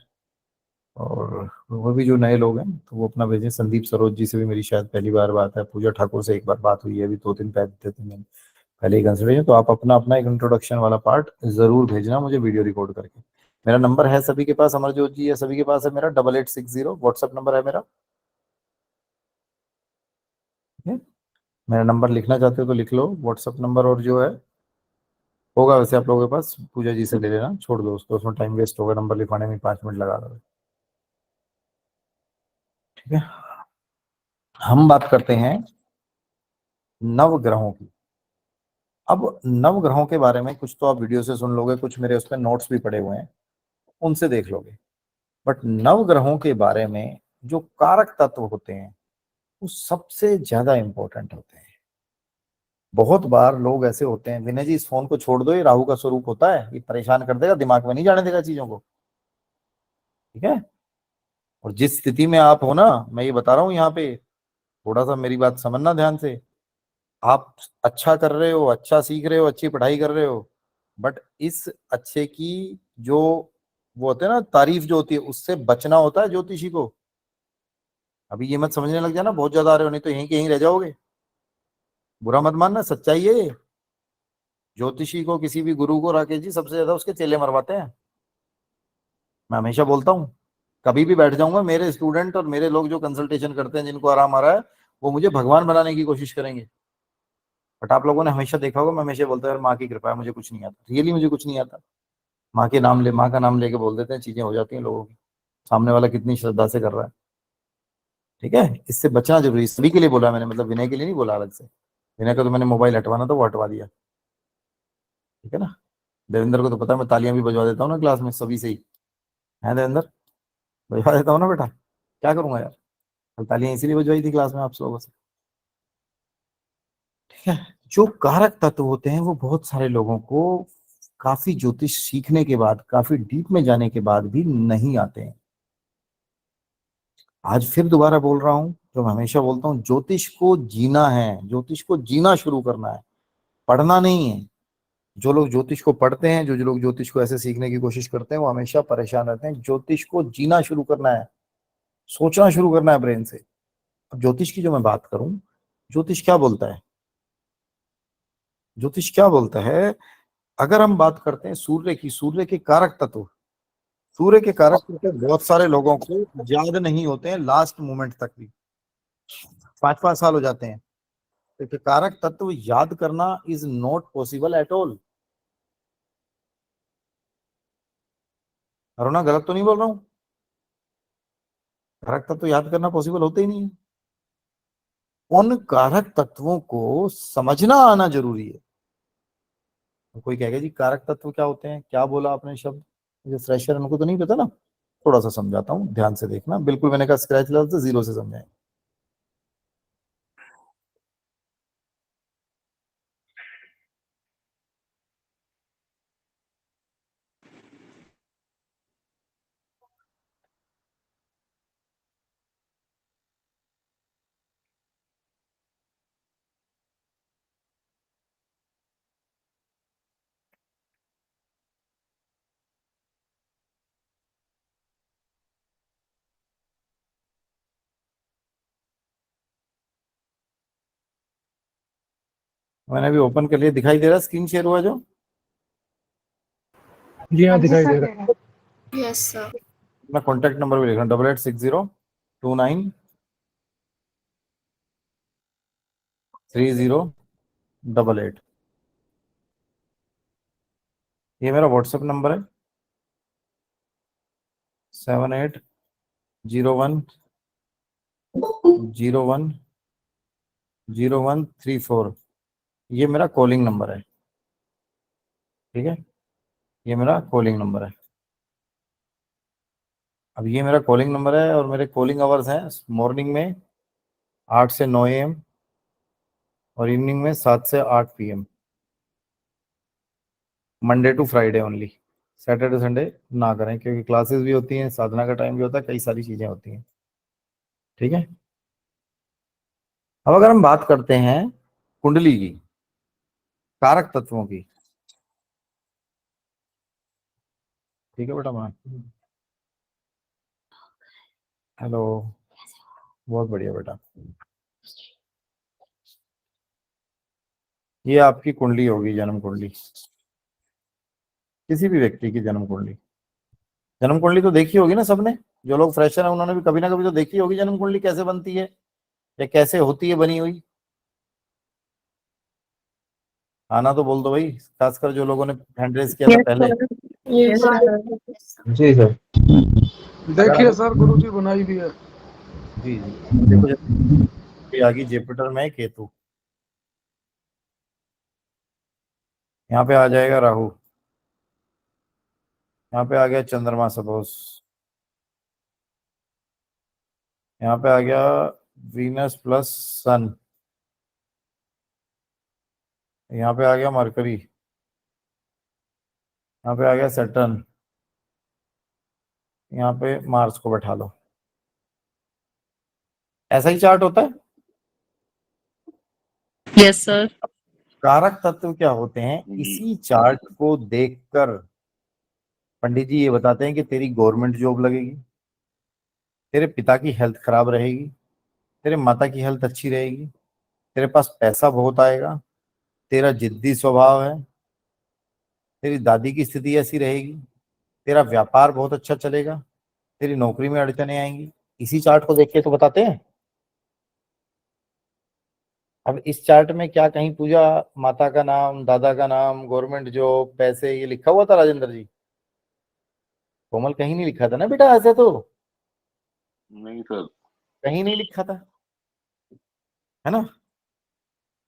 और वो भी जो नए लोग हैं तो वो अपना भेजें। संदीप सरोज जी से भी मेरी शायद पहली बार बात है, पूजा ठाकुर से एक बार बात हुई है अभी 2 दिन पहले, पहले ही कंसिडरेशन। तो आप अपना अपना एक इंट्रोडक्शन वाला पार्ट जरूर भेजना मुझे वीडियो रिकॉर्ड करके। मेरा नंबर है सभी के पास, अमरजोत जी है सभी के पास है मेरा, 8860 व्हाट्सएप नंबर है मेरा। ठीक है? मेरा नंबर लिखना चाहते हो तो लिख लो व्हाट्सएप नंबर, और जो है होगा वैसे आप लोगों के पास, पूजा जी से ले लेना, छोड़ दो उसको, उसमें टाइम वेस्ट होगा, नंबर लिखवाने में 5 मिनट लगा दो। ठीक है, हम बात करते हैं नव ग्रहों की। अब नव ग्रहों के बारे में कुछ तो आप वीडियो से सुन लोगे, कुछ मेरे उस पर नोट्स भी पड़े हुए हैं, उनसे देख लोगे, बट नव ग्रहों के बारे में जो कारक तत्व होते हैं वो सबसे ज्यादा इंपॉर्टेंट होते हैं। बहुत बार लोग ऐसे होते हैं, विनय जी इस फोन को छोड़ दो, ये राहु का स्वरूप होता है, ये परेशान कर देगा, दिमाग में नहीं जाने देगा चीजों को। ठीक है, और जिस स्थिति में आप हो ना, मैं ये बता रहा हूँ यहाँ पे, थोड़ा सा मेरी बात समझना ध्यान से। आप अच्छा कर रहे हो, अच्छा सीख रहे हो, अच्छी पढ़ाई कर रहे हो, बट इस अच्छे की जो वो होते हैं ना तारीफ जो होती है, उससे बचना होता है ज्योतिषी को। अभी ये मत समझने लग जाना बहुत ज्यादा आ रहे हो, नहीं तो यहीं के यहीं रह जाओगे, बुरा मत मानना, सच्चाई है ये। ज्योतिषी को, किसी भी गुरु को राकेश जी सबसे ज्यादा उसके चेले मरवाते हैं। मैं हमेशा बोलता हूँ, कभी भी बैठ जाऊंगा, मेरे स्टूडेंट और मेरे लोग जो कंसल्टेशन करते हैं, जिनको आराम आ रहा है, वो मुझे भगवान बनाने की कोशिश करेंगे। बट आप लोगों ने हमेशा देखा होगा, मैं हमेशा बोलता हूँ यार माँ की कृपा है, मुझे कुछ नहीं आता, रियली मुझे कुछ नहीं आता। माँ के नाम ले, माँ का नाम लेके बोल देते हैं, चीजें हो जाती हैं लोगों की, सामने वाला कितनी श्रद्धा से कर रहा है। ठीक है, इससे बचना जरूरी, सभी के लिए बोला मैंने, मतलब विनय के लिए नहीं बोला अलग से। विनय का तो मैंने मोबाइल हटवाना था, वो हटवा दिया। ठीक है ना, देवेंद्र को तो पता है मैं तालियां भी बजवा देता हूँ ना क्लास में सभी से ही, है देवेंद्र, बजवा देता हूँ ना बेटा। क्या करूंगा यार, कल तालियां इसीलिए बजवाई थी क्लास में आप लोगों से। ठीक है, जो कारक तत्व होते हैं वो बहुत सारे लोगों को काफी ज्योतिष सीखने के बाद, काफी डीप में जाने के बाद भी नहीं आते हैं। आज फिर दोबारा बोल रहा हूं, जो मैं हमेशा बोलता हूं, ज्योतिष को जीना है, ज्योतिष को जीना शुरू करना है, पढ़ना नहीं है। जो लोग ज्योतिष को पढ़ते हैं, जो जो लोग ज्योतिष को ऐसे सीखने की कोशिश करते हैं, वो हमेशा परेशान रहते हैं। ज्योतिष को जीना शुरू करना है, सोचना शुरू करना है ब्रेन से। अब ज्योतिष की जो मैं बात करूं, ज्योतिष क्या बोलता है, ज्योतिष क्या बोलता है, अगर हम बात करते हैं सूर्य की, सूर्य के कारक तत्व, सूर्य के कारक तत्व बहुत सारे लोगों को याद नहीं होते हैं लास्ट मोमेंट तक भी, 5-5 साल हो जाते हैं। तो कारक तत्व याद करना is not possible at all. Aruna, गलत तो नहीं बोल रहा हूं? कारक तत्व याद करना पॉसिबल होते ही नहीं है। उन कारक तत्वों को समझना आना जरूरी है। तो कोई कहेगा जी कारक तत्व क्या होते हैं, क्या बोला आपने शब्द, जो फ्रेशर उनको तो नहीं पता ना, थोड़ा सा समझाता हूँ, ध्यान से देखना। बिल्कुल मैंने कहा स्क्रैच लेवल से, जीरो से समझाएं। मैंने अभी ओपन कर लिया, दिखाई दे रहा स्क्रीन शेयर हुआ जो? जी हाँ, दिखाई दे रहा है। Yes sir. मैं कॉन्टैक्ट नंबर भी लिख रहा हूँ, 8860293088। ये मेरा व्हाट्सएप नंबर है, 7801010134। ये मेरा कॉलिंग नंबर है, ठीक है, ये मेरा कॉलिंग नंबर है। अब ये मेरा कॉलिंग नंबर है और मेरे कॉलिंग आवर्स हैं मॉर्निंग में 8 से 9 AM और इवनिंग में 7 से 8 PM, Monday to Friday only. Saturday Sunday ना करें, क्योंकि क्लासेस भी होती हैं, साधना का टाइम भी होता है, कई सारी चीजें होती हैं। ठीक है, अब अगर हम बात करते हैं कुंडली की, कारक तत्वों की, ठीक है बेटा, मान हेलो, बहुत बढ़िया बेटा। ये आपकी कुंडली होगी, जन्म कुंडली, किसी भी व्यक्ति की जन्म कुंडली। जन्म कुंडली तो देखी होगी ना सबने, जो लोग फ्रेशर हैं उन्होंने भी कभी ना कभी तो देखी होगी जन्म कुंडली कैसे बनती है या कैसे होती है बनी हुई। आना तो बोल दो भाई, खासकर जो लोगों ने हैंड रेज किया था पहले। जी सर। देखिए सर, गुरुजी बनाई भी है। जी जी, देखो आ गई जुपिटर में केतु, यहाँ पे आ जाएगा राहु, यहाँ पे आ गया चंद्रमा सपोज, यहाँ पे आ गया वीनस प्लस सन, यहाँ पे आ गया मरकरी, यहाँ पे आ गया सैटर्न, यहाँ पे मार्स को बैठा लो। ऐसा ही चार्ट होता है। Yes sir. कारक तत्व क्या होते हैं, इसी चार्ट को देखकर पंडित जी ये बताते हैं कि तेरी गवर्नमेंट जॉब लगेगी, तेरे पिता की हेल्थ खराब रहेगी, तेरे माता की हेल्थ अच्छी रहेगी, तेरे पास पैसा बहुत आएगा, तेरा जिद्दी स्वभाव है, तेरी दादी की स्थिति ऐसी रहेगी, तेरा व्यापार बहुत अच्छा चलेगा, तेरी नौकरी में अड़चने आएंगी। इसी चार्ट को देख के तो बताते हैं। अब इस चार्ट में क्या कहीं पूजा, माता का नाम, दादा का नाम, गवर्नमेंट जॉब, पैसे, ये लिखा हुआ था राजेंद्र जी? कोमल, कहीं नहीं लिखा था ना बेटा, ऐसे तो नहीं सर, कहीं नहीं लिखा था, है ना।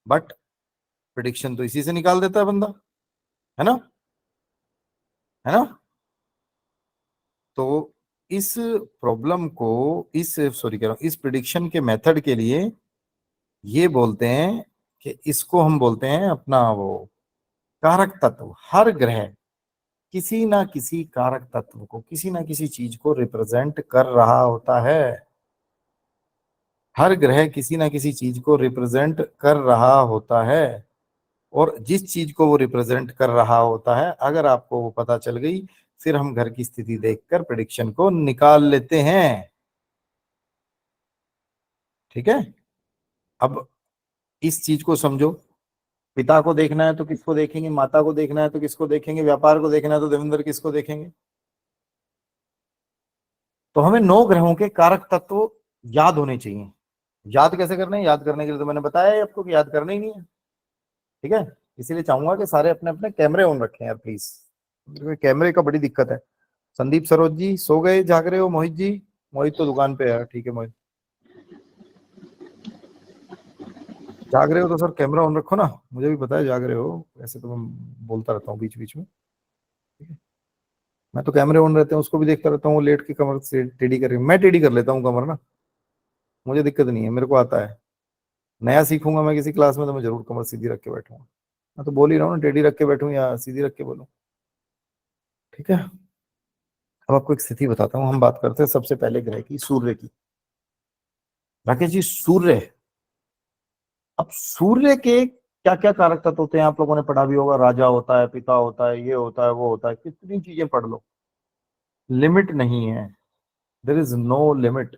बट प्रिडिक्शन तो इसी से निकाल देता है बंदा, है ना, है ना। तो इस प्रॉब्लम को, इस सॉरी कह रहा हूं, इस प्रिडिक्शन के मेथड के लिए ये बोलते हैं कि इसको हम बोलते हैं अपना वो कारक तत्व। हर ग्रह किसी ना किसी कारक तत्व को, किसी ना किसी चीज को रिप्रेजेंट कर रहा होता है। हर ग्रह किसी ना किसी चीज को रिप्रेजेंट कर रहा होता है, और जिस चीज को वो रिप्रेजेंट कर रहा होता है, अगर आपको वो पता चल गई, फिर हम घर की स्थिति देखकर प्रेडिक्शन को निकाल लेते हैं। ठीक है, अब इस चीज को समझो। पिता को देखना है तो किसको देखेंगे, माता को देखना है तो किसको देखेंगे, व्यापार को देखना है तो देवेंद्र किसको देखेंगे। तो हमें 9 ग्रहों के कारक तत्व याद होने चाहिए। याद कैसे करने हैं? याद करने के लिए तो मैंने बताया है आपको कि याद करना ही नहीं है। ठीक है, इसीलिए चाहूंगा कि सारे अपने अपने कैमरे ऑन रखें यार प्लीज, कैमरे का बड़ी दिक्कत है। संदीप सरोज जी सो गए, जाग रहे हो? मोहित जी, मोहित तो दुकान पे है। ठीक है मोहित, जाग रहे हो तो सर कैमरा ऑन रखो ना, मुझे भी पता है जाग रहे हो, ऐसे तो मैं बोलता रहता हूँ बीच बीच में। ठीक है, मैं तो कैमरे ऑन रहते हैं उसको भी देखता रहता हूँ, लेट के कमर से टेढ़ी कर, मैं टेढ़ी कर लेता हूँ कमर ना, मुझे दिक्कत नहीं है, मेरे को आता है। नया सीखूंगा मैं किसी क्लास में तो मैं जरूर कमर सीधी रख के बैठूंगा। मैं तो बोल ही रहा हूँ ना, टेढ़ी रख के बैठूं या सीधी रख के बोलूं। ठीक है, अब आपको एक स्थिति बताता हूँ। हम बात करते हैं सबसे पहले ग्रह की, सूर्य की। राकेश जी, सूर्य, अब सूर्य के क्या क्या कारक तत्व होते हैं आप लोगों ने पढ़ा भी होगा। राजा होता है, पिता होता है, ये होता है, वो होता है, कितनी चीजें पढ़ लो, लिमिट नहीं है, देयर इज नो लिमिट।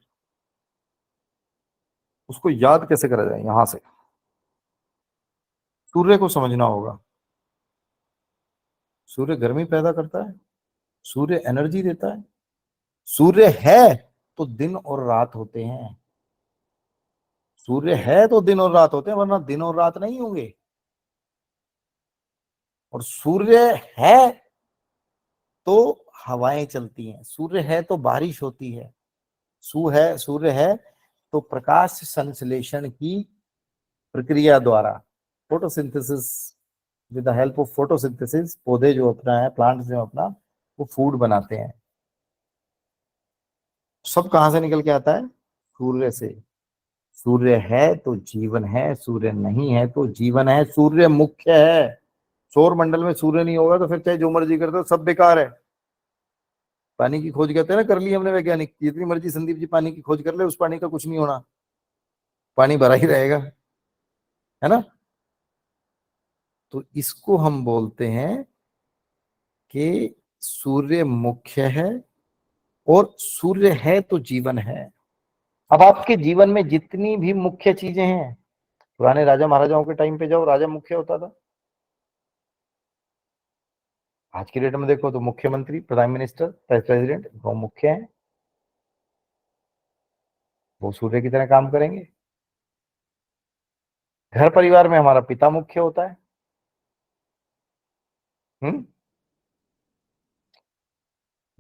उसको याद कैसे करा जाए? यहां से सूर्य को समझना होगा। सूर्य गर्मी पैदा करता है, सूर्य एनर्जी देता है, सूर्य है तो दिन और रात होते हैं। सूर्य है तो दिन और रात होते हैं, वरना दिन और रात नहीं होंगे। और सूर्य है तो हवाएं चलती हैं, सूर्य है तो बारिश होती है, सूर्य है तो प्रकाश संश्लेषण की प्रक्रिया द्वारा, photosynthesis, with the help of photosynthesis, पौधे जो अपना है, प्लांट्स जो अपना वो फूड बनाते हैं। सब कहां से निकल के आता है? सूर्य से। सूर्य है तो जीवन है, सूर्य नहीं है तो जीवन है। सूर्य मुख्य है। सौर मंडल में सूर्य नहीं होगा तो फिर चाहे जो मर्जी कर दो सब बेकार है। पानी की खोज कहते हैं ना, कर ली हमने वैज्ञानिक, जितनी मर्जी संदीप जी पानी की खोज कर ले, उस पानी का कुछ नहीं होना, पानी भरा ही रहेगा, है ना। तो इसको हम बोलते हैं कि सूर्य मुख्य है, और सूर्य है तो जीवन है। अब आपके जीवन में जितनी भी मुख्य चीजें हैं, पुराने राजा महाराजाओं के टाइम पे जाओ, राजा मुख्य होता था। आज की डेट में देखो तो मुख्यमंत्री, प्राइम मिनिस्टर, प्रेसिडेंट वो मुख्य हैं, वो सूर्य की तरह काम करेंगे। घर परिवार में हमारा पिता मुख्य होता है।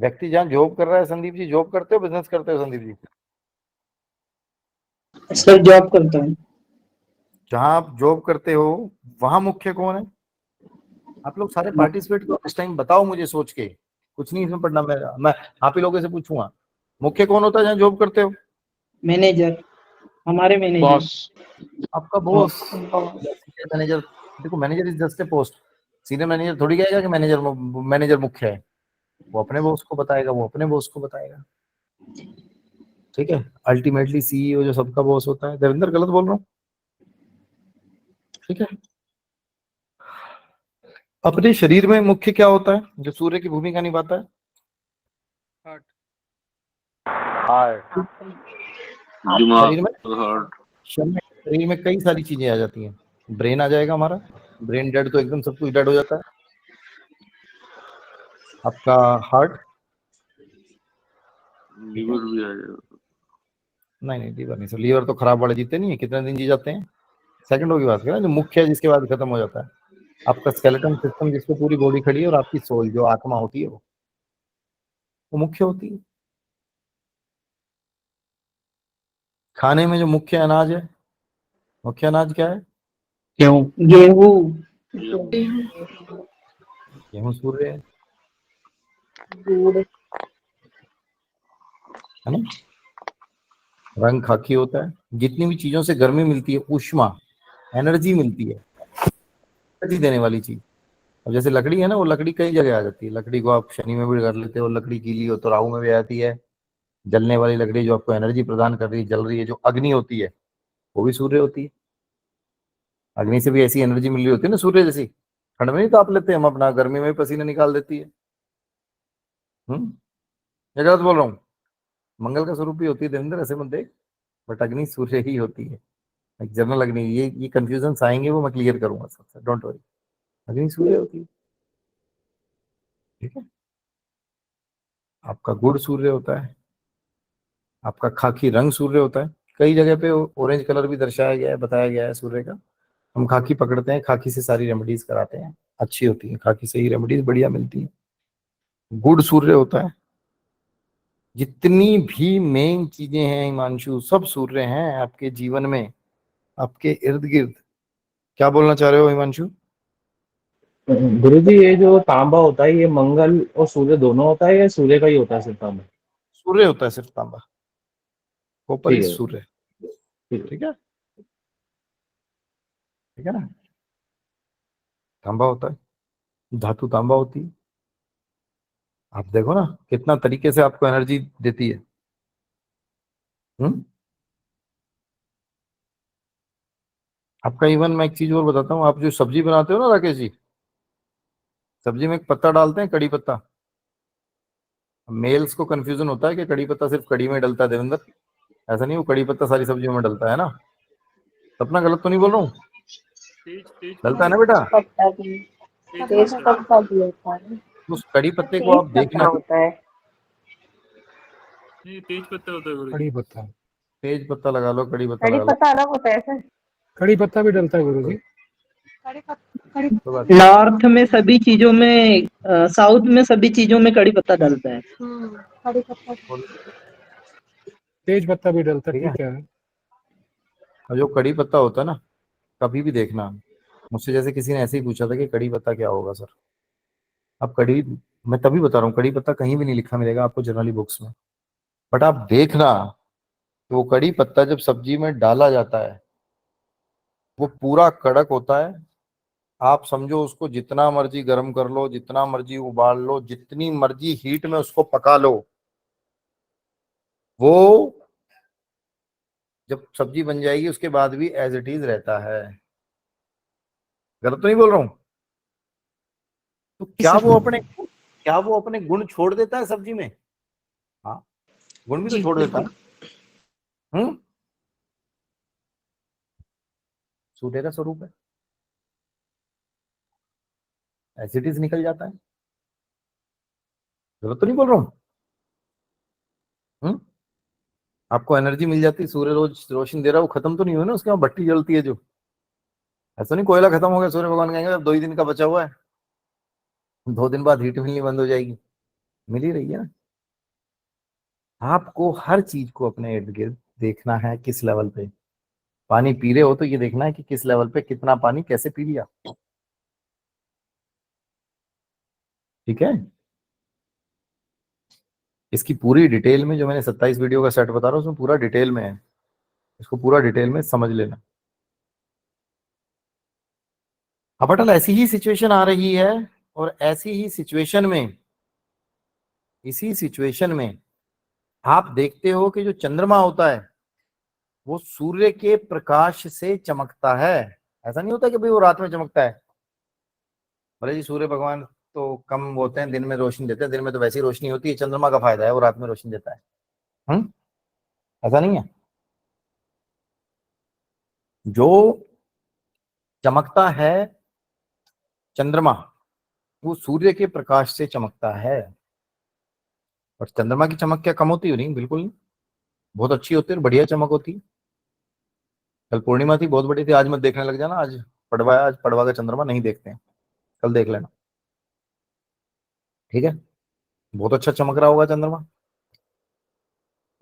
व्यक्ति जहां जॉब कर रहा है, संदीप जी जॉब करते हो, बिजनेस करते हो संदीप जी? सर जॉब करता हूँ। जहां आप जॉब करते हो वहां मुख्य कौन है? आप लोग सारे पार्टिसिपेट करो इस टाइम, बताओ मुझे सोच के, कुछ नहीं इसमें पढ़ना, मैं आप ही लोगों से पूछूंगा, मुख्य कौन होता है जहां जॉब करते हो? मैनेजर, हमारे मैनेजर। बॉस, आपका बॉस, सीनियर मैनेजर। देखो manager is just a post, senior manager थोड़ी कहेगा कि मैनेजर मुख्य है। वो अपने बॉस को बताएगा, वो अपने बॉस को बताएगा। ठीक है, अल्टीमेटली सीईओ जो सबका बॉस होता है। देवेंद्र गलत बोल रहा हूँ? ठीक है, अपने शरीर में मुख्य क्या होता है जो सूर्य की भूमिका निभाता है? हार्ट। हार्ट। शरीर में, शरीर में कई सारी चीजें आ जाती हैं। ब्रेन आ जाएगा हमारा, ब्रेन डेड तो एकदम सब कुछ डेड हो जाता है। आपका हार्ट, लीवर भी आ जाएगा। नहीं लीवर नहीं सर, लीवर तो खराब वाले जीते नहीं है, कितने दिन जी जाते हैं, सेकंडों की बात करें। जो मुख्य है जिसके बाद खत्म हो जाता है, आपका स्केलेटन सिस्टम जिसपे पूरी बॉडी खड़ी है, और आपकी सोल जो आत्मा होती है वो मुख्य होती है। खाने में जो मुख्य अनाज है, मुख्य अनाज क्या है? गेहूं। गेहूं सूर्य है। है ना, रंग खाकी होता है। जितनी भी चीजों से गर्मी मिलती है, ऊष्मा, एनर्जी मिलती है, एनर्जी देने वाली चीज। अब जैसे लकड़ी है ना, वो लकड़ी कई जगह आ जाती है। लकड़ी को आप शनि में भी कर लेते हो, लकड़ी गीली हो तो राहु में भी आती है। जलने वाली लकड़ी जो आपको एनर्जी प्रदान कर रही है, जल रही है, जो अग्नि होती है, वो भी सूर्य होती है। अग्नि से भी ऐसी एनर्जी मिल रही होती है ना सूर्य जैसी। ठंड में नहीं ताप लेते हम अपना, गर्मी में भी पसीने निकाल देती है। ये गलत बोल रहा हूँ? मंगल का स्वरूप ही होती है देवेंद्र, ऐसे मत देख, बट अग्नि सूर्य ही होती है। एक जनरल अग्नि, ये कंफ्यूजन आएंगे वो मैं क्लियर करूंगा सबसे, डोंट वरी। अग्नि सूर्य होती है, ठीक है। आपका गुड़ सूर्य होता है, आपका खाकी रंग सूर्य होता है। कई जगह पे ऑरेंज कलर भी दर्शाया गया है, बताया गया है सूर्य का। हम खाकी पकड़ते हैं, खाकी से सारी रेमेडीज कराते हैं, अच्छी होती है, खाकी से ही रेमेडीज बढ़िया मिलती है। गुड़ सूर्य होता है। जितनी भी मेन चीजें हैं हिमांशु, सब सूर्य हैं आपके जीवन में, आपके इर्द गिर्द। क्या बोलना चाह रहे हो हिमांशु? गुरु जी, ये जो तांबा होता है, ये मंगल और सूर्य दोनों होता है या सूर्य का ही होता है सिर्फ तांबा? सूर्य होता है सिर्फ तांबा, कॉपर ठीक इज है, सूर्य। ठीक है, ठीक है ना। तांबा होता है, धातु तांबा होती है। आप देखो ना कितना तरीके से आपको एनर्जी देती है। आपका इवन मैं एक चीज और बताता हूँ, आप जो सब्जी बनाते हो ना राकेश जी, सब्जी में एक पत्ता डालते हैं, कड़ी पत्ता। मेल्स को कंफ्यूजन होता है कि कड़ी पत्ता सिर्फ कड़ी में डलता है देवेंद्र, ऐसा नहीं, वो कड़ी पत्ता सारी सब्जियों में डलता है ना। सपना गलत तो नहीं बोल रहा हूँ? डलता है ना बेटा? पत्ता भी, तेज पत्ता भी होता है। उस कड़ी पत्ते को तेज आप देखना, पत्ता होता है। नहीं, तेज पत्ता होता है गुरु जी। कड़ी पत्ता, तेज पत्ता लगा लो, कड़ी पत्ता कड़ी लगा लो, पत्ता अलग होता है सर। कड़ी पत्ता भी डलता है गुरुजी। कोई बात नहीं। नॉर्थ में सभी चीजों में, साउथ में सभी चीजों में कड़ी पत्ता डलता है। कड़ी पत्ता। तेज पत्ता भी डलता है, ठीक है। ठीक है। और जो कड़ी पत्ता होता है ना, कभी भी देखना, मुझसे जैसे किसी ने ऐसे ही पूछा था कि कड़ी पत्ता क्या होगा सर। अब कड़ी, मैं तभी बता रहा हूँ, कड़ी पत्ता कहीं भी नहीं लिखा मिलेगा आपको जनरली बुक्स में, बट आप देखना तो वो कड़ी पत्ता जब सब्जी में डाला जाता है, वो पूरा कड़क होता है। आप समझो उसको जितना मर्जी गर्म कर लो, जितना मर्जी उबाल लो, जितनी मर्जी हीट में उसको पका लो, वो जब सब्जी बन जाएगी उसके बाद भी एज इट इज रहता है। गलत तो नहीं बोल रहा हूं? तो क्या वो अपने गुण छोड़ देता है सब्जी में? हाँ, गुण भी तो जी छोड़ देता है। सूर्य का स्वरूप है, एज इट इज निकल जाता है। गलत तो नहीं बोल रहा हूँ? आपको एनर्जी मिल जाती है, सूर्य रोज रोशनी दे रहा है, वो खत्म तो नहीं हुई ना, उसके वहां भट्टी जलती है जो। ऐसा नहीं कोयला खत्म हो गया, सूर्य भगवान कहेंगे अब 2 ही दिन का बचा हुआ है, 2 दिन बाद हीट मिलनी बंद हो जाएगी। मिल ही रही है ना। आपको हर चीज को अपने इर्द गिर्द देखना है, किस लेवल पे पानी पी रहे हो, तो ये देखना है कि किस लेवल पे कितना पानी कैसे पी लिया। ठीक है, इसकी पूरी डिटेल में जो मैंने 27 वीडियो का सेट बता रहा हूँ, उसमें पूरा डिटेल में है, इसको पूरा डिटेल में समझ लेना। अब अटल ऐसी ही सिचुएशन आ रही है, और ऐसी ही सिचुएशन में, इसी सिचुएशन में आप देखते हो कि जो चंद्रमा होता है वो सूर्य के प्रकाश से चमकता है। ऐसा नहीं होता कि भाई वो रात में चमकता है। भले जी सूर्य भगवान तो कम होते हैं, दिन में रोशनी देते हैं, दिन में तो वैसी रोशनी होती है, चंद्रमा का फायदा है वो रात में रोशनी देता है। ऐसा नहीं है। जो चमकता है चंद्रमा, वो सूर्य के प्रकाश से चमकता है। और चंद्रमा की चमक क्या कम होती है? नहीं, बिल्कुल नहीं, बहुत अच्छी होती है और बढ़िया चमक होती है। कल पूर्णिमा थी, बहुत बड़ी थी, आज मत देखने लग जाना, आज पड़वा है, आज पड़वा का चंद्रमा नहीं देखते हैं, कल देख लेना, ठीक है। बहुत अच्छा चमक रहा होगा चंद्रमा।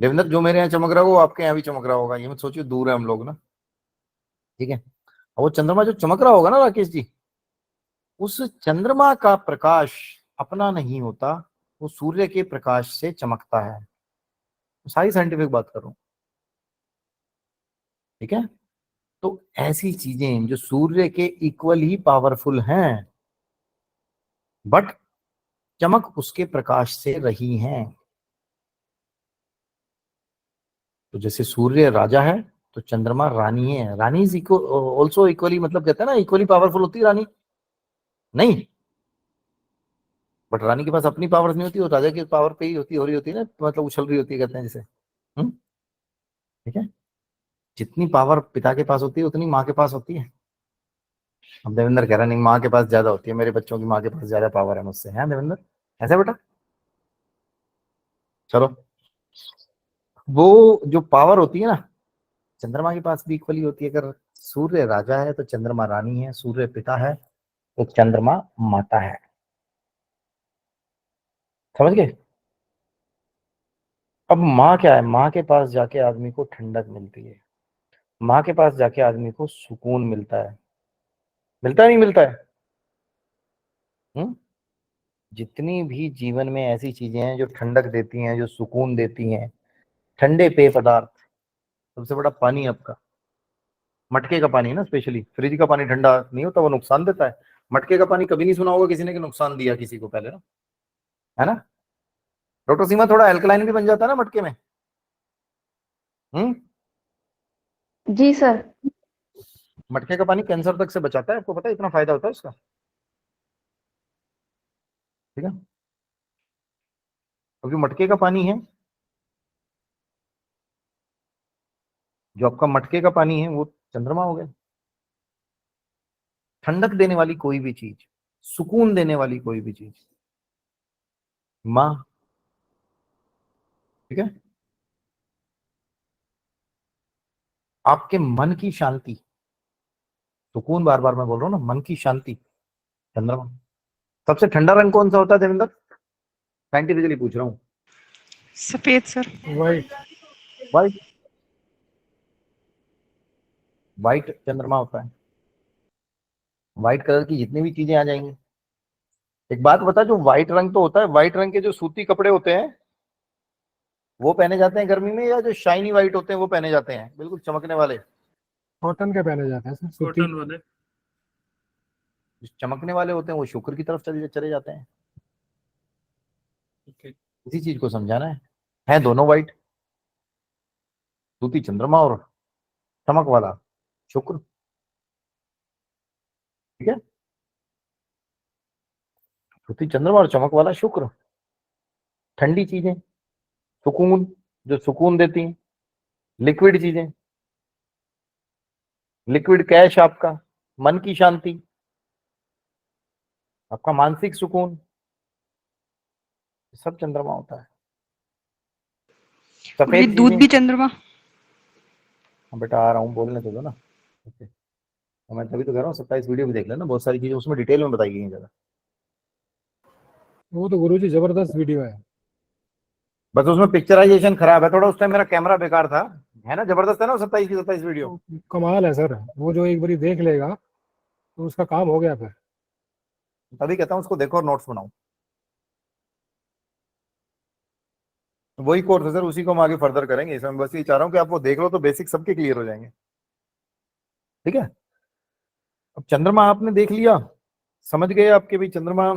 देवेंद्र, जो मेरे यहाँ चमक रहा होगा वो आपके यहाँ भी चमक रहा होगा, ये मत सोचिए दूर है हम लोग ना, ठीक है। और वो चंद्रमा जो चमक रहा होगा ना राकेश जी, उस चंद्रमा का प्रकाश अपना नहीं होता, वो सूर्य के प्रकाश से चमकता है। सारी साइंटिफिक बात कर रहा हूं, ठीक है। तो ऐसी चीजें जो सूर्य के इक्वल ही पावरफुल हैं, बट चमक उसके प्रकाश से रही हैं। तो जैसे सूर्य राजा है तो चंद्रमा रानी है। रानी इज ऑल्सो इक्वली, मतलब कहते हैं ना इक्वली पावरफुल होती है रानी, नहीं, बट रानी के पास अपनी पावर नहीं होती, वो राजा की पावर पे ही होती, हो रही होती है ना, मतलब उछल रही होती है, कहते हैं जैसे। ठीक है। जितनी पावर पिता के पास होती है उतनी माँ के पास होती है। अब देवेंद्र कह रहा नहीं, माँ के पास ज्यादा होती है, मेरे बच्चों की माँ के पास ज्यादा पावर है मुझसे, है देवेंद्र, ऐसे बेटा? चलो, वो जो पावर होती है ना, चंद्रमा के पास भी इक्वली होती है। अगर सूर्य राजा है तो चंद्रमा रानी है, सूर्य पिता है तो चंद्रमा माता है। समझ गए? अब माँ क्या है? माँ के पास जाके आदमी को ठंडक मिलती है, माँ के पास जाके आदमी को सुकून मिलता है। मिलता है नहीं मिलता है? जितनी भी जीवन में ऐसी चीजें हैं जो ठंडक देती हैं, जो सुकून देती हैं, ठंडे पेय पदार्थ, सबसे बड़ा पानी आपका, मटके का पानी ना, स्पेशली फ्रिज का पानी ठंडा नहीं होता, वो नुकसान देता है। मटके का पानी कभी नहीं सुना होगा किसी ने कि नुकसान दिया किसी को पहले, ना, है ना? डॉक्टर सीमा, थोड़ा एल्कलाइन भी बन जाता है ना मटके में। जी सर। मटके का पानी कैंसर तक से बचाता है, आपको पता है? इतना फायदा होता है उसका, ठीक है। क्योंकि मटके का पानी है, जो आपका मटके का पानी है वो चंद्रमा हो गया। ठंडक देने वाली कोई भी चीज, सुकून देने वाली कोई भी चीज, माँ, ठीक है। आपके मन की शांति, सुकून, बार बार मैं बोल रहा हूँ ना, मन की शांति, चंद्रमा। सबसे ठंडा रंग कौन सा होता है देवेंद्र? साइंटिफिकली पूछ रहा हूँ। सफेद सर। वाइट। व्हाइट, व्हाइट चंद्रमा होता है। व्हाइट कलर की जितनी भी चीजें आ जाएंगी। एक बात बता, जो व्हाइट रंग तो होता है, व्हाइट रंग के जो सूती कपड़े होते हैं वो पहने जाते हैं गर्मी में, या जो शाइनी व्हाइट होते हैं वो पहने जाते हैं बिल्कुल चमकने वाले? कॉटन के पहने जाते हैं सर, सूती। कॉटन वाले। जो चमकने वाले होते हैं वो शुक्र की तरफ चले जाते हैं। ओके। इसी चीज को समझाना है दोनों व्हाइट, सूती चंद्रमा और चमक वाला शुक्र, ठीक है। सूती चंद्रमा और चमक वाला शुक्र, ठंडी चीजें, सुकून, जो सुकून देती हैं, लिक्विड चीजें, लिक्विड कैश, आपका मन की शांति, आपका मानसिक सुकून, सब चंद्रमा होता है। और ये सफेद दूध चीजें, भी चंद्रमा। हाँ बेटा आ रहा हूँ, बोलने तो दो ना। ओके, तो मैं तभी तो कह रहा हूँ 27 वीडियो भी देख लेना, बहुत सारी चीजें उसमें डिटेल में बताई गई हैं ज्यादा। वो तो गुरुजी जबरदस्त वीडियो है। बस उसमें पिक्चराइजेशन खराब है थोड़ा, उस टाइम मेरा कैमरा बेकार था, है ना? जबरदस्त है ना 27 की 27 वीडियो। वो कमाल है सर, वो जो एक बारी देख लेगा तो उसका काम हो गया फिर। तभी कहता हूँ उसको देखो और नोट्स बनाओ। वही कोर्स है सर, उसी को हम आगे फर्दर करेंगे। इसमें बस ये चाह रहा हूँ कि आप वो देख लो तो बेसिक सबके क्लियर हो जाएंगे, ठीक है। अब चंद्रमा आपने देख लिया, समझ गए आपके भी चंद्रमा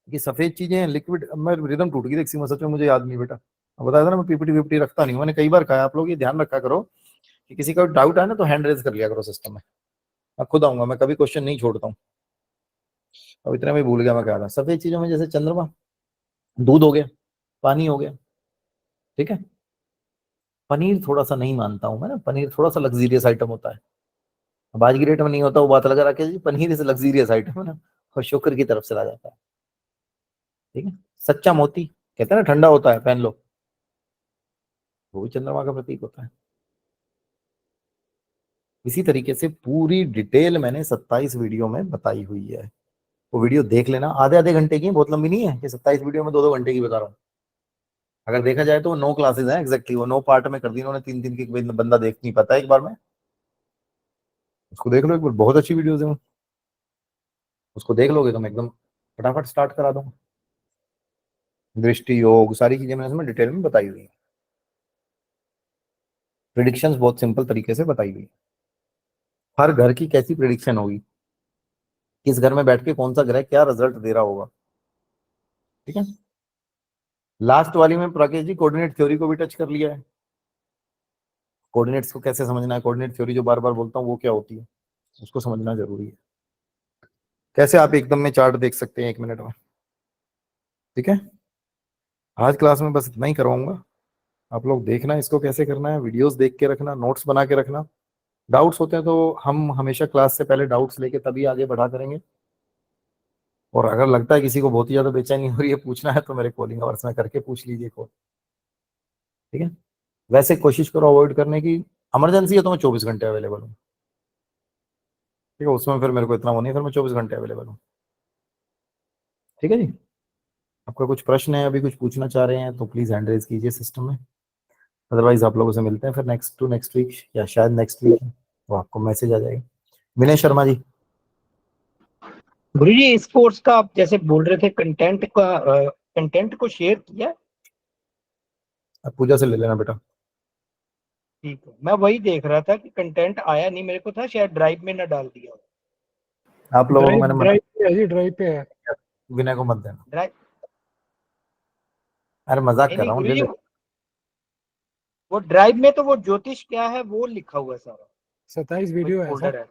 की सफेद चीजें हैं, लिक्विड। अब मैं रिदम टूट गई देख सीमा, सच में मुझे याद नहीं बेटा। अब बताया था ना मैं पीपीटी वीपीटी रखता नहीं हूं, मैंने कई बार कहा। आप लोग ये ध्यान रखा करो कि किसी का डाउट है ना तो हैंड रेज कर लिया करो सिस्टम में, मैं खुद आऊंगा, मैं कभी क्वेश्चन नहीं छोड़ता हूँ। अब इतना मैं भूल गया मैं क्या था। सफेद चीजों में जैसे चंद्रमा, दूध हो गया, पानी हो गया, ठीक है। पनीर थोड़ा सा नहीं मानता हूं मैं ना, पनीर थोड़ा सा लग्जीरियस आइटम होता है। अब आज की डेट में नहीं होता वो बात लगा रखे जी, पनीर इज लग्जीरियस आइटम है ना, और शुक्र की तरफ चला जाता है, ठीक है। सच्चा मोती कहते हैं ना ठंडा होता है, पहन लो, वो भी चंद्रमा का प्रतीक होता है। इसी तरीके से पूरी डिटेल मैंने 27 वीडियो में बताई हुई है, वो वीडियो देख लेना। आधे आधे घंटे की, बहुत लंबी नहीं है कि 27 वीडियो में 2-2 घंटे की बता रहा हूँ। अगर देखा जाए तो वो 9 क्लासेस हैं एग्जैक्टली, वो 9 पार्ट में कर दी उन्होंने, 3-3 की। बंदा देख नहीं पाता एक बार में, उसको देख लो एक बार, बहुत अच्छी वीडियोज है वो। उसको देख लोगे तो मैं एकदम फटाफट स्टार्ट करा दूंगा। दृष्टि योग सारी चीजें मैंने उसमें डिटेल में बताई हुई है, प्रिडिक्शंस बहुत सिंपल तरीके से बताई गई। हर घर की कैसी प्रिडिक्शन होगी, किस घर में बैठ के कौन सा ग्रह क्या रिजल्ट दे रहा होगा, ठीक है। लास्ट वाली में राकेश जी कोऑर्डिनेट थ्योरी को भी टच कर लिया है। कोऑर्डिनेट्स को कैसे समझना है, कोऑर्डिनेट थ्योरी जो बार बार बोलता हूँ वो क्या होती है, उसको समझना जरूरी है। कैसे आप एकदम में चार्ट देख सकते हैं 1 मिनट में, ठीक है। आज क्लास में बस इतना ही करवाऊंगा, आप लोग देखना इसको कैसे करना है, वीडियोस देख के रखना, नोट्स बना के रखना। डाउट्स होते हैं तो हम हमेशा क्लास से पहले डाउट्स लेके तभी आगे बढ़ा करेंगे। और अगर लगता है किसी को बहुत ही ज्यादा बेचैनी हो रही है, पूछना है, तो मेरे कॉलिंग आवर्स में करके पूछ लीजिए कॉल, ठीक है। वैसे कोशिश करो अवॉइड करने की, इमरजेंसी है तो मैं 24 घंटे अवेलेबल हूँ, ठीक है। उसमें फिर मेरे को इतना वो नहीं, फिर मैं 24 घंटे अवेलेबल हूँ, ठीक है जी। आपका कुछ प्रश्न है, अभी कुछ पूछना चाह रहे हैं तो प्लीज हैंड रेज कीजिए सिस्टम में, अदरवाइज आप लोगों से मिलते हैं फिर नेक्स्ट वीक या शायद नेक्स्ट वीक, तो आपको मैसेज आ जाएगा। विनय शर्मा जी। गुरु जी, इस कोर्स का आप जैसे बोल रहे थे कंटेंट को शेयर किया? अब पूजा से ले लेना बेटा। ठीक है, मैं वही देख रहा था कि कंटेंट आया नहीं, मेरे को था शायद ड्राइव में ना डाल दिया हो। आप लोगों को मैंने ड्राइव पे है जी, ड्राइव पे है। विनय को मत देना। ड्राइव अरे मजाक कर नहीं रहा हूँ, गुरु ले जी, ले। वो ड्राइव में तो वो ज्योतिष क्या है वो लिखा हुआ है सारा, 27 वीडियो है फोल्डर सर। है।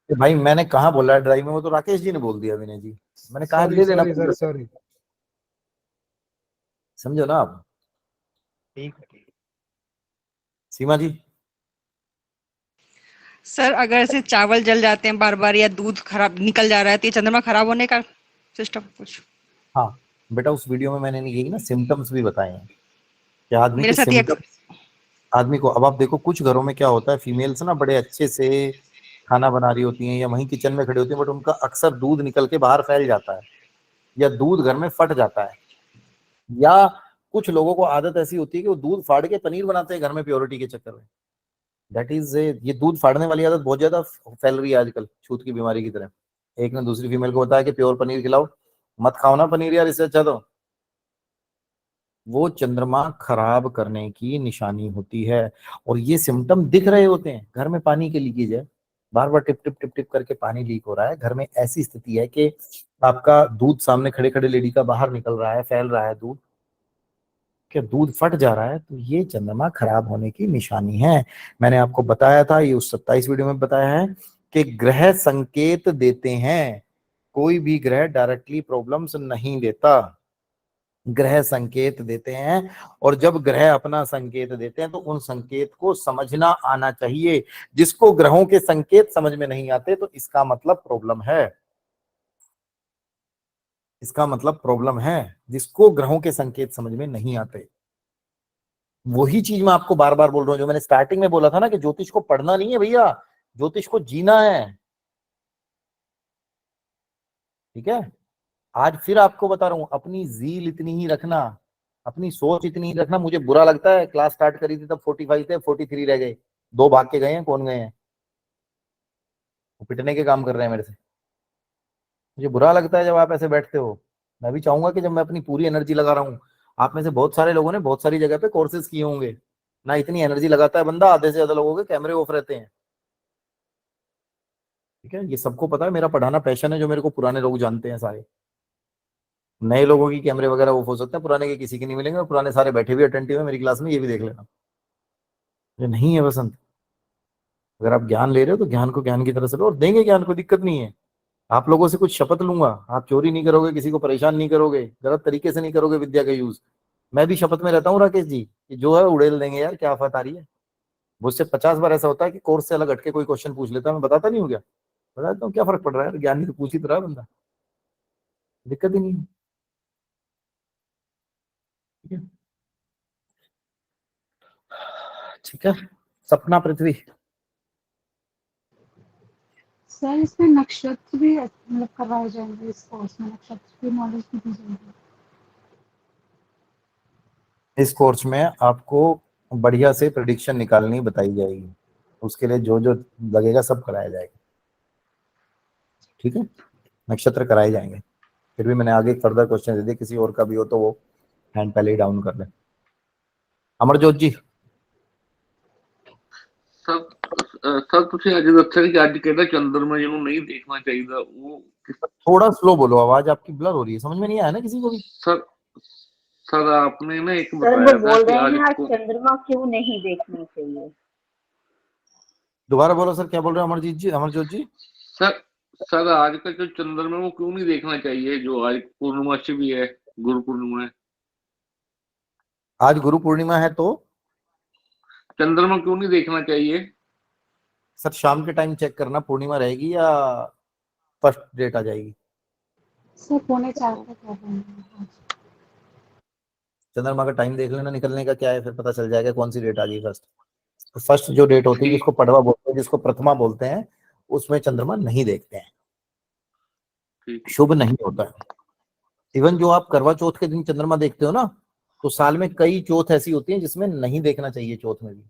भाई मैंने कहा बोला है ड्राइव में, वो तो राकेश जी ने बोल दिया विनय जी, मैंने कहा सॉरी ले लेना सॉरी सर, सॉरी। समझो ना आप। ठीक है, ठीक है। सीमा जी। सर अगर ऐसे चावल जल जाते हैं बार बार या दूध खराब निकल जा रहा है तो ये चंद्रमा खराब होने का सिस्टम कुछ? हाँ बेटा, उस वीडियो में मैंने यही ना सिम्टम्स भी बताए हैं कि आदमी मेरे के साथ ये सिम्टम्स, आदमी को, अब आप देखो कुछ घरों में क्या होता है, फीमेल्स ना बड़े अच्छे से खाना बना रही होती हैं या वहीं किचन में खड़ी होती हैं, बट उनका अक्सर दूध निकल के बाहर फैल जाता है या दूध घर में फट जाता है, या कुछ लोगों को आदत ऐसी होती है कि वो दूध फाड़ के पनीर बनाते हैं घर में प्योरिटी के चक्कर में। दैट इज, ये दूध फाड़ने वाली आदत बहुत ज्यादा फैल रही है आजकल छूत की बीमारी की तरह। एक ने दूसरी फीमेल को बताया कि प्योर पनीर खिलाओ, मत खाओ ना पनीर यार, इससे अच्छा तो। वो चंद्रमा खराब करने की निशानी होती है, और ये सिम्टम दिख रहे होते हैं। घर में पानी की लीकेज है, बार बार टिप टिप टिप टिप करके पानी लीक हो रहा है, घर में ऐसी स्थिति है कि आपका दूध सामने खड़े खड़े लेडी का बाहर निकल रहा है, फैल रहा है दूध, कि दूध फट जा रहा है, तो ये चंद्रमा खराब होने की निशानी है। मैंने आपको बताया था, ये उस 27 वीडियो में बताया है कि ग्रह संकेत देते हैं, कोई भी ग्रह डायरेक्टली प्रॉब्लम्स नहीं देता, ग्रह संकेत देते हैं। और जब ग्रह अपना संकेत देते हैं तो उन संकेत को समझना आना चाहिए। जिसको ग्रहों के संकेत समझ में नहीं आते तो इसका मतलब प्रॉब्लम है, इसका मतलब प्रॉब्लम है। जिसको ग्रहों के संकेत समझ में नहीं आते, वही चीज मैं आपको बार बार बोल रहा हूं जो मैंने स्टार्टिंग में बोला था ना, कि ज्योतिष को पढ़ना नहीं है भैया, ज्योतिष को जीना है, ठीक है। आज फिर आपको बता रहा हूं, अपनी जील इतनी ही रखना, अपनी सोच इतनी ही रखना। मुझे बुरा लगता है, क्लास स्टार्ट करी थी तब 45 थे, 43 रह गए, 2 भाग के गए हैं, कौन गए हैं? वो पिटने के काम कर रहे हैं मेरे से। मुझे बुरा लगता है जब आप ऐसे बैठते हो। मैं भी चाहूंगा कि जब मैं अपनी पूरी एनर्जी लगा रहा हूँ, आप में से बहुत सारे लोगों ने बहुत सारी जगह पे कोर्सेज किए होंगे ना, इतनी एनर्जी लगाता है बंदा, आधे से ज्यादा लोगों के कैमरे ऑफ रहते हैं, ठीक है। ये सबको पता है, मेरा पढ़ाना पैशन है, जो मेरे को पुराने लोग जानते हैं सारे। नए लोगों की कैमरे वगैरह ऑफ हो सकते हैं, पुराने के किसी के नहीं मिलेंगे, और पुराने सारे बैठे हुए अटेंटिव है मेरी क्लास में, ये भी देख लेना। ये नहीं है बसंत, अगर आप ज्ञान ले रहे हो तो ज्ञान को ज्ञान की तरह से लो, और देंगे ज्ञान, को दिक्कत नहीं है। आप लोगों से कुछ शपथ लूंगा, आप चोरी नहीं करोगे, किसी को परेशान नहीं करोगे, गलत तरीके से नहीं करोगे विद्या का यूज। मैं भी शपथ में रहता हूँ राकेश जी, कि जो है उड़ेल देंगे यार, क्या आफत आ रही है। मुझसे 50 बार ऐसा होता है कि कोर्स से अलग हटके कोई क्वेश्चन पूछ लेता है, मैं बताता नहीं हूँ क्या, बता देता हूँ, क्या फर्क पड़ रहा है, ज्ञानी तो पूछ ही तो रहा है बंदा, दिक्कत ही नहीं है, ठीक है। ठीक है, सपना पृथ्वी। सर इसमें नक्षत्र भी मतलब करवाए जाएंगे, इस कोर्स में नक्षत्र की नॉलेज भी दी जाएगी? इस कोर्स में आपको बढ़िया से प्रेडिक्शन निकालनी बताई जाएगी, उसके लिए जो जो लगेगा सब कराया जाएगा, ठीक है। नक्षत्र कराए जाएंगे। फिर भी मैंने आगे फर्दर क्वेश्चन दे दिए, किसी और का भी हो तो वो हैंड पहले ही डाउन कर ले। अमरजोत जी। ਸਰ ਤੁਸੀਂ ਅੱਜ ਦੱਸਿਆ ਕਿ ਅੱਜ ਕਹਿੰਦਾ ਚੰद्रमा ਜਿਹਨੂੰ नहीं देखना चाहिए वो थोड़ा स्लो बोलो, आवाज आपकी ब्लर हो रही है, समझ में नहीं आया ना किसी को भी। सर आपने ना एक सर वो बताया था बोल कि रहे आज हैं आज को चंद्रमा क्यों नहीं देखना चाहिए। दोबारा बोलो सर, क्या बोल रहे हो अमरजीत जी, अमरजोत जी? सर आज का जो चंद्रमा है वो क्यों नहीं देखना चाहिए, जो आज पूर्णिमासी भी है, गुरु पूर्णिमा है। आज गुरु पूर्णिमा है तो चंद्रमा क्यों नहीं देखना चाहिए? सर शाम के टाइम चेक करना, पूर्णिमा रहेगी या फर्स्ट डेट आ जाएगी। सर 3:45 तक कर देंगे। चंद्रमा का टाइम देख लेना निकलने का क्या है, फिर पता चल जाएगा कौन सी डेट आ गई फर्स्ट। तो फर्स्ट जो डेट होती है जिसको पड़वा बोलते हैं, जिसको प्रथमा बोलते हैं, उसमें चंद्रमा नहीं देखते हैं, शुभ नहीं होता है। इवन जो आप करवा चौथ के दिन चंद्रमा देखते हो ना, तो साल में कई चौथ ऐसी होती हैं जिसमें नहीं देखना चाहिए। चौथ में भी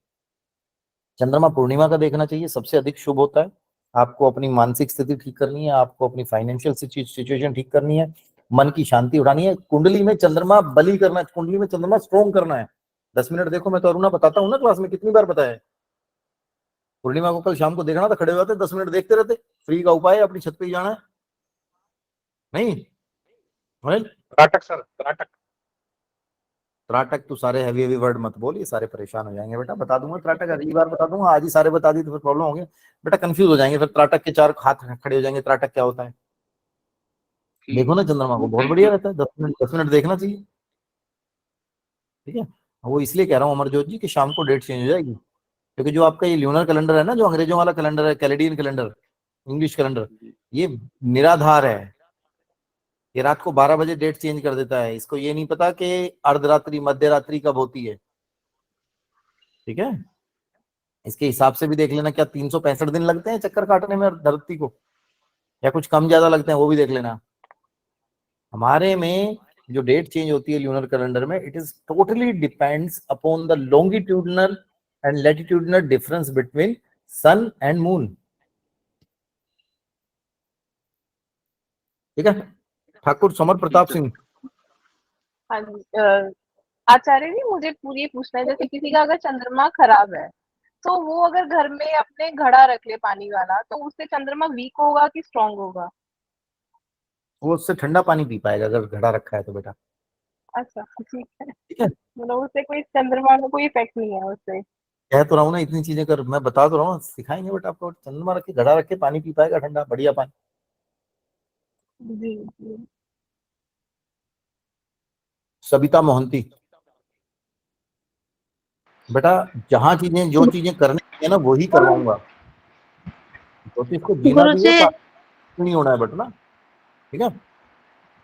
चंद्रमा पूर्णिमा का देखना चाहिए, सबसे अधिक शुभ होता है। आपको अपनी मानसिक स्थिति ठीक करनी है, आपको अपनी फाइनेंशियल सिचुएशन ठीक करनी है, मन की शांति उठानी है, कुंडली में चंद्रमा बली करना है, कुंडली में चंद्रमा स्ट्रॉन्ग करना है। 10 मिनट देखो, मैं तो अरुणा बताता हूँ ना क्लास में, कितनी बार बताया है। पूर्णिमा को कल शाम को देखना था, खड़े हो जाते 10 मिनट देखते रहते। फ्री का उपाय है, अपनी छत पे ही जाना है। नहीं त्राटक सर, त्राटक त्राटक तो सारे हैवी वर्ड मत बोल, ये सारे परेशान हो जाएंगे बेटा। बता दूंगा त्राटक, अगली बार बता दूंगा, आज ही सारे बता दी तो फिर प्रॉब्लम होगी बेटा, कंफ्यूज हो जाएंगे फिर। त्राटक के 4 हाथ खड़े हो जाएंगे, त्राटक क्या होता है। देखो ना चंद्रमा को, बहुत बढ़िया रहता है, 10 मिनट देखना चाहिए। ठीक है, वो इसलिए कह रहा हूँ अमरजोत जी कि शाम को डेट चेंज हो जाएगी, क्योंकि जो आपका ये ल्यूनर कैलेंडर है ना, जो अंग्रेजों वाला कैलेंडर है, कैलेडियन कैलेंडर, इंग्लिश कैलेंडर, ये निराधार है। ये रात को 12 बजे डेट चेंज कर देता है। इसको ये नहीं पता कि अर्धरात्रि मध्य रात्रि कब होती है। ठीक है, इसके हिसाब से भी देख लेना, क्या 365 दिन लगते हैं चक्कर काटने में धरती को, या कुछ कम ज्यादा लगते हैं, वो भी देख लेना। हमारे में जो डेट चेंज होती है ल्यूनर कैलेंडर में, it is totally depends upon the longitudinal and latitudinal difference between sun and moon. ठीक है, ठाकुर समर प्रताप सिंह। हाँ जी, आचार्य जी मुझे पूरी पूछना है, जैसे किसी का अगर चंद्रमा खराब है तो वो अगर घर में अपने घड़ा रख ले पानी वाला, तो उससे चंद्रमा वीक होगा कि स्ट्रांग होगा? वो उससे ठंडा पानी पी पाएगा अगर घड़ा रखा है तो बेटा। अच्छा ठीक है, ठीक है, मतलब उससे कोई चंद्रमा में कोई इफेक्ट नहीं है उससे। कह तो रहा हूँ ना, इतनी चीजें कर, मैं बता तो रहा हूँ, सिखाएंगे बेटा आपको। चंद्रमा रख के घड़ा रख के पानी पी पाएगा, ठंडा बढ़िया पानी। जी जी। सबिता मोहंती। बेटा जहां चीजें, जो चीजें करनी है ना वही करवाऊंगा। ज्योतिष को जीना भी है, पानी नहीं होना है बेटा ना। ठीक है,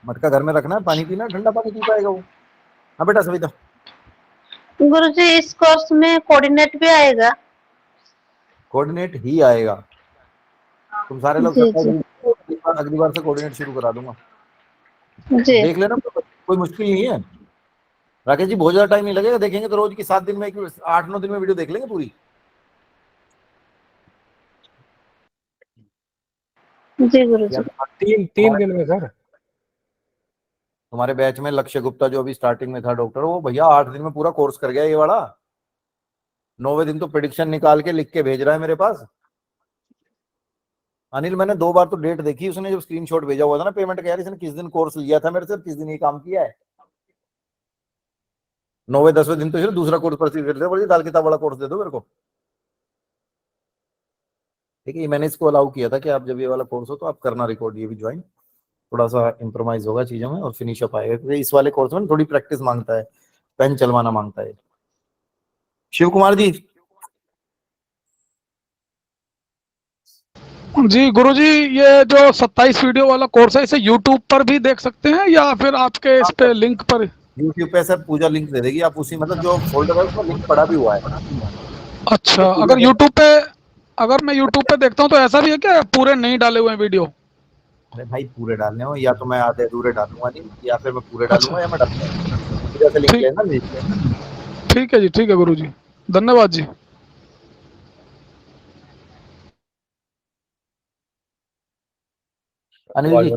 मटका घर में रखना है, पानी पीना, ठंडा पानी पी पाएगा वो। हाँ बेटा सविता। गुरुजी इस कोर्स में कोऑर्डिनेट भी आएगा? कोऑर्डिनेट ही आएगा, तुम सारे लोग अगली बार से कोऑर्डिनेट शुरू करा दूंगा। देख लेना, कोई मुश्किल नहीं है राकेश जी, बहुत ज्यादा टाइम नहीं लगेगा। देखेंगे तो रोज की 7 दिन में, 8-9 दिन में वीडियो देख लेंगे पूरी। जी गुरुजी। 3 दिन में सर। तुम्हारे बैच में लक्ष्य गुप्ता जो अभी स्टार्टिंग में था डॉक्टर, वो भैया 8 दिन में पूरा कोर्स कर गया ये वाला। 9वें दिन तो प्रेडिक्शन निकाल के लिख के भेज रहा है मेरे पास। अनिल मैंने 2 बार तो डेट देखी उसने, जब स्क्रीनशॉट भेजा हुआ था ना पेमेंट का, यार इसने किस दिन कोर्स लिया था मेरे से, किस दिन ये काम किया है। 9वें 10वें दिन तो सिर्फ दूसरा कोर्स परचेज कर लिया, बोलिए दाल किताब वाला कोर्स दे दो मेरे को। ठीक है, मैंने इसको अलाउ किया था कि आप जब ये वाला कोर्स हो तो आप करना रिकॉर्ड ये भी ज्वाइन, थोड़ा सा इम्प्रोमाइज होगा चीजों में और फिनिश अप आएगा, क्योंकि इस वाले कोर्स में थोड़ी प्रैक्टिस मांगता है, पेन चलवाना मांगता है। शिव कुमार जी। जी गुरुजी, ये जो 27 वीडियो वाला कोर्स है, इसे यूट्यूब पर भी देख सकते हैं या फिर आपके इस पे लिंक पर? यूट्यूब पे सर पूजा लिंक दे देगी, आप उसी मतलब जो फोल्डर है उसमें लिंक पड़ा भी हुआ है। अच्छा, अगर यूट्यूब पे, अगर मैं यूट्यूब पे देखता हूँ तो ऐसा भी है क्या पूरे नहीं डाले हुए हैं वीडियो? अरे भाई पूरे डालने हो, या तो मैं आधे अधूरे डालूंगा नहीं, या फिर मैं पूरे डालूंगा या मैं डालूंगा। ठीक है जी, ठीक है गुरुजी, धन्यवाद जी। अनिल जी।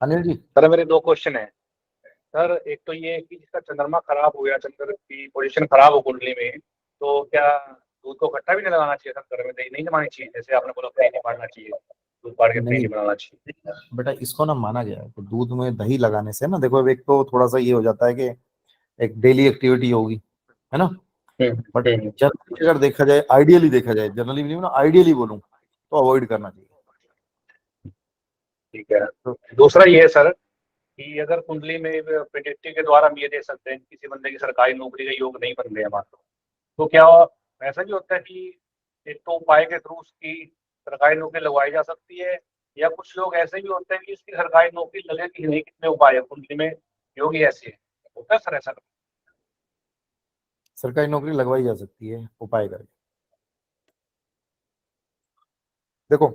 अनिल जी सर मेरे 2 क्वेश्चन है सर। एक तो ये कि जिसका चंद्रमा खराब हो गया, चंद्र की पोजीशन खराब हो कुंडली में, तो क्या दूध को खट्टा भी नहीं लगाना चाहिए सर, घर में दही नहीं जमानी चाहिए, जैसे आपने बोला दही नहीं फाड़ना चाहिए, दूध फाड़ के दही नहीं नहीं बनाना चाहिए। बेटा, इसको ना माना गया है, तो दूध में दही लगाने से ना, देखो एक तो थोड़ा सा ये हो जाता है कि एक डेली एक्टिविटी होगी, है ना। बट जनरली अगर देखा जाए, आइडियली देखा जाए, जनरली नहीं ना, आइडियली बोलूं तो अवॉइड करना चाहिए। ठीक है। दूसरा ये है सर कि अगर कुंडली में प्रेडिक्टिव के द्वारा हम ये देख सकते हैं किसी बंदे की सरकारी नौकरी का योग नहीं बन रहे मान लो, तो क्या ऐसा भी होता है कि एक तो उपाय के थ्रू उसकी सरकारी नौकरी लगवाई जा सकती है, या कुछ लोग ऐसे भी होते हैं कि इसकी सरकारी नौकरी लगे कि नहीं, कितने उपाय है कुंडली में योग ही ऐसे है, होता है सर ऐसा? सरकारी नौकरी लगवाई जा सकती है उपाय करके। देखो,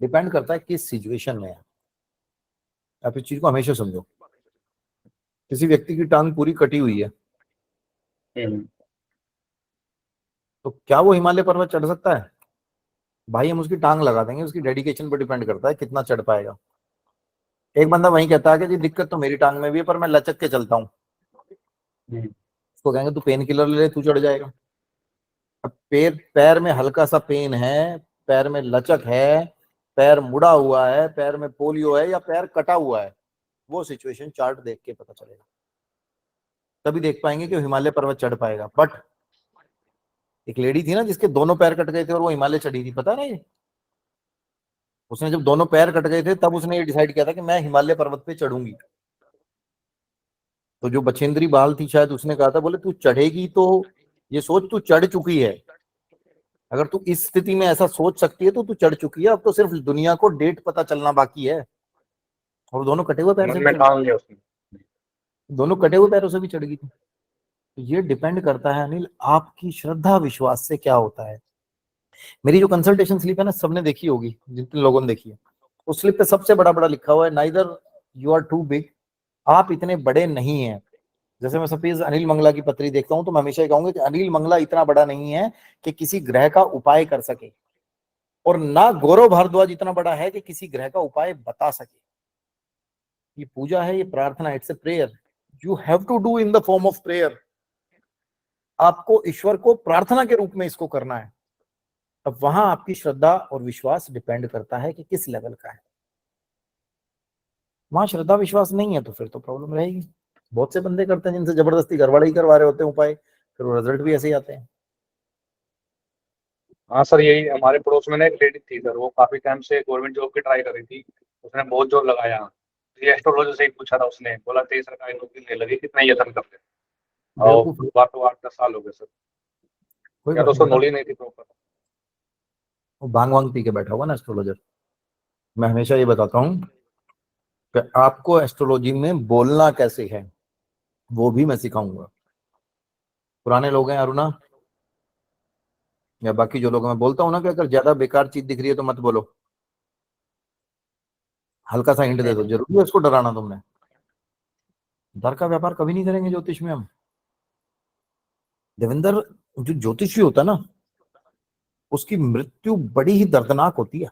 डिपेंड करता है किस सिचुएशन में है, आप इस चीज को हमेशा समझो। किसी व्यक्ति की टांग पूरी कटी हुई है, तो क्या वो हिमालय पर्वत चढ़ सकता है? भाई हम उसकी टांग लगा देंगे, उसकी डेडिकेशन पर डिपेंड करता है कितना चढ़ पाएगा। एक बंदा वहीं कहता है कि जी दिक्कत तो मेरी टांग में भी है, पर मैं लचक के चलता हूँ, उसको कहेंगे तू पेन किलर ले, तू चढ़ जाएगा। अब पैर में हल्का सा पेन है, पैर में लचक है, पैर मुड़ा हुआ है, पैर में पोलियो है, या पैर कटा हुआ है, वो सिचुएशन चार्ट देख के पता चलेगा, तभी देख पाएंगे कि हिमालय पर्वत चढ़ पाएगा। बट एक लेडी थी ना जिसके दोनों पैर कट गए थे और वो हिमालय चढ़ी थी, पता नहीं, उसने जब दोनों पैर कट गए थे तब उसने ये डिसाइड किया था कि मैं हिमालय पर्वत पे चढ़ूंगी। तो जो बछेंद्री बाल थी शायद, उसने कहा था, बोले तू चढ़ेगी तो ये सोच तू चढ़ चुकी है, अगर तू इस स्थिति में ऐसा सोच सकती है तो तू चढ़ चुकी है, अब तो सिर्फ दुनिया को डेट पता चलना बाकी है। और दोनों कटे हुए पैर से भी चढ़ गई, दोनों कटे हुए पैरों से भी चढ़ गई थी। तो ये डिपेंड करता है अनिल, आपकी श्रद्धा विश्वास से क्या होता है। मेरी जो कंसल्टेशन स्लिप है ना, सबने देखी होगी, जितने लोगों ने देखी है, उस स्लिप पे सबसे बड़ा बड़ा लिखा हुआ है, neither you are too big, आप इतने बड़े नहीं हैं। जैसे मैं सपोज अनिल मंगला की पत्री देखता हूं तो मैं हमेशा कहूंगा कि अनिल मंगला इतना बड़ा नहीं है कि किसी ग्रह का उपाय कर सके, और ना गौरव भारद्वाज इतना बड़ा है कि किसी ग्रह का उपाय बता सके। ये पूजा है, ये प्रार्थना, it's a prayer, you have to do in the form of prayer. आपको ईश्वर को प्रार्थना के रूप में इसको करना है। अब वहां आपकी श्रद्धा और विश्वास डिपेंड करता है कि किस लेवल का है। वहां श्रद्धा विश्वास नहीं है तो फिर तो प्रॉब्लम रहेगी। बहुत से बंदे करते हैं जिनसे जबरदस्ती घरवाले ही करवा रहे होते हैं उपाय, फिर वो रिजल्ट भी ऐसे ही आते हैं। हाँ सर, यही हमारे पड़ोस में ना एक लेडी थी सर, वो काफी टाइम से गवर्नमेंट जॉब की ट्राई कर रही थी, उसने बहुत जोर लगाया, ये एस्ट्रोलॉजर से ही पूछा था, उसने बोला तेरी सरकारी नौकरी नहीं लगी, कितना यत्न कर ले, और बात तो 8-10 साल हो गए सर, क्या तो उसको नॉलेज नहीं थी प्रॉपर। वो भांग वांग पी के बैठा हुआ ना एस्ट्रोलॉजर। मैं हमेशा ये बताता हूँ कि आपको एस्ट्रोलॉजी में बोलना कैसे है वो भी मैं सिखाऊंगा। पुराने लोग हैं अरुणा या बाकी जो लोग, मैं बोलता हूँ ना कि अगर ज्यादा बेकार चीज दिख रही है तो मत बोलो, हल्का सा हिंट दे दो, जरूरी है उसको डराना तुमने। डर का व्यापार कभी नहीं करेंगे ज्योतिष में हम। देवेंद्र, जो ज्योतिषी होता है ना, उसकी मृत्यु बड़ी ही दर्दनाक होती है,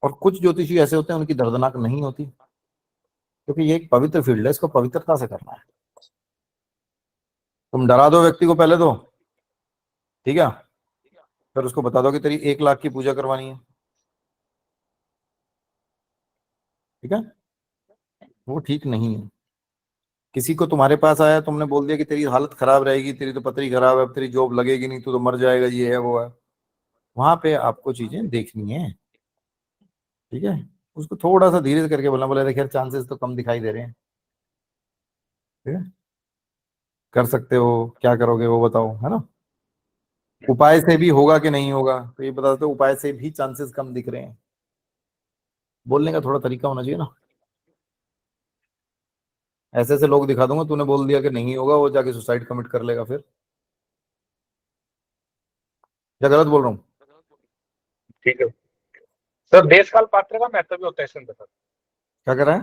और कुछ ज्योतिषी ऐसे होते हैं उनकी दर्दनाक नहीं होती, क्योंकि ये एक पवित्र फील्ड है, इसको पवित्रता से करना है। तुम डरा दो व्यक्ति को पहले तो, ठीक है, फिर उसको बता दो कि तेरी 1 लाख की पूजा करवानी है, ठीक है, वो ठीक नहीं है। किसी को तुम्हारे पास आया, तुमने बोल दिया कि तेरी हालत खराब रहेगी, तेरी तो पतरी खराब है, अब तेरी जॉब लगेगी नहीं, तू तो मर जाएगा, ये है वो है, वहां पे आपको चीजें देखनी है, ठीक है। उसको थोड़ा सा धीरे करके बोलना, बोले देखिए चांसेस तो कम दिखाई दे रहे हैं, ठीक है, कर सकते हो, क्या करोगे वो बताओ, है ना। उपाय से भी होगा कि नहीं होगा, तो ये बता दो, उपाय से भी चांसेस कम दिख रहे हैं। बोलने का थोड़ा तरीका होना चाहिए ना। ऐसे ऐसे लोग दिखा दूंगा, तूने बोल दिया कि नहीं होगा, वो जाके सुसाइड कमिट कर लेगा, फिर क्या गलत बोल रहा हूँ? ठीक है सर, देश काल पात्र का महत्व भी होता है इसके अंदर सर। क्या कर रहा है?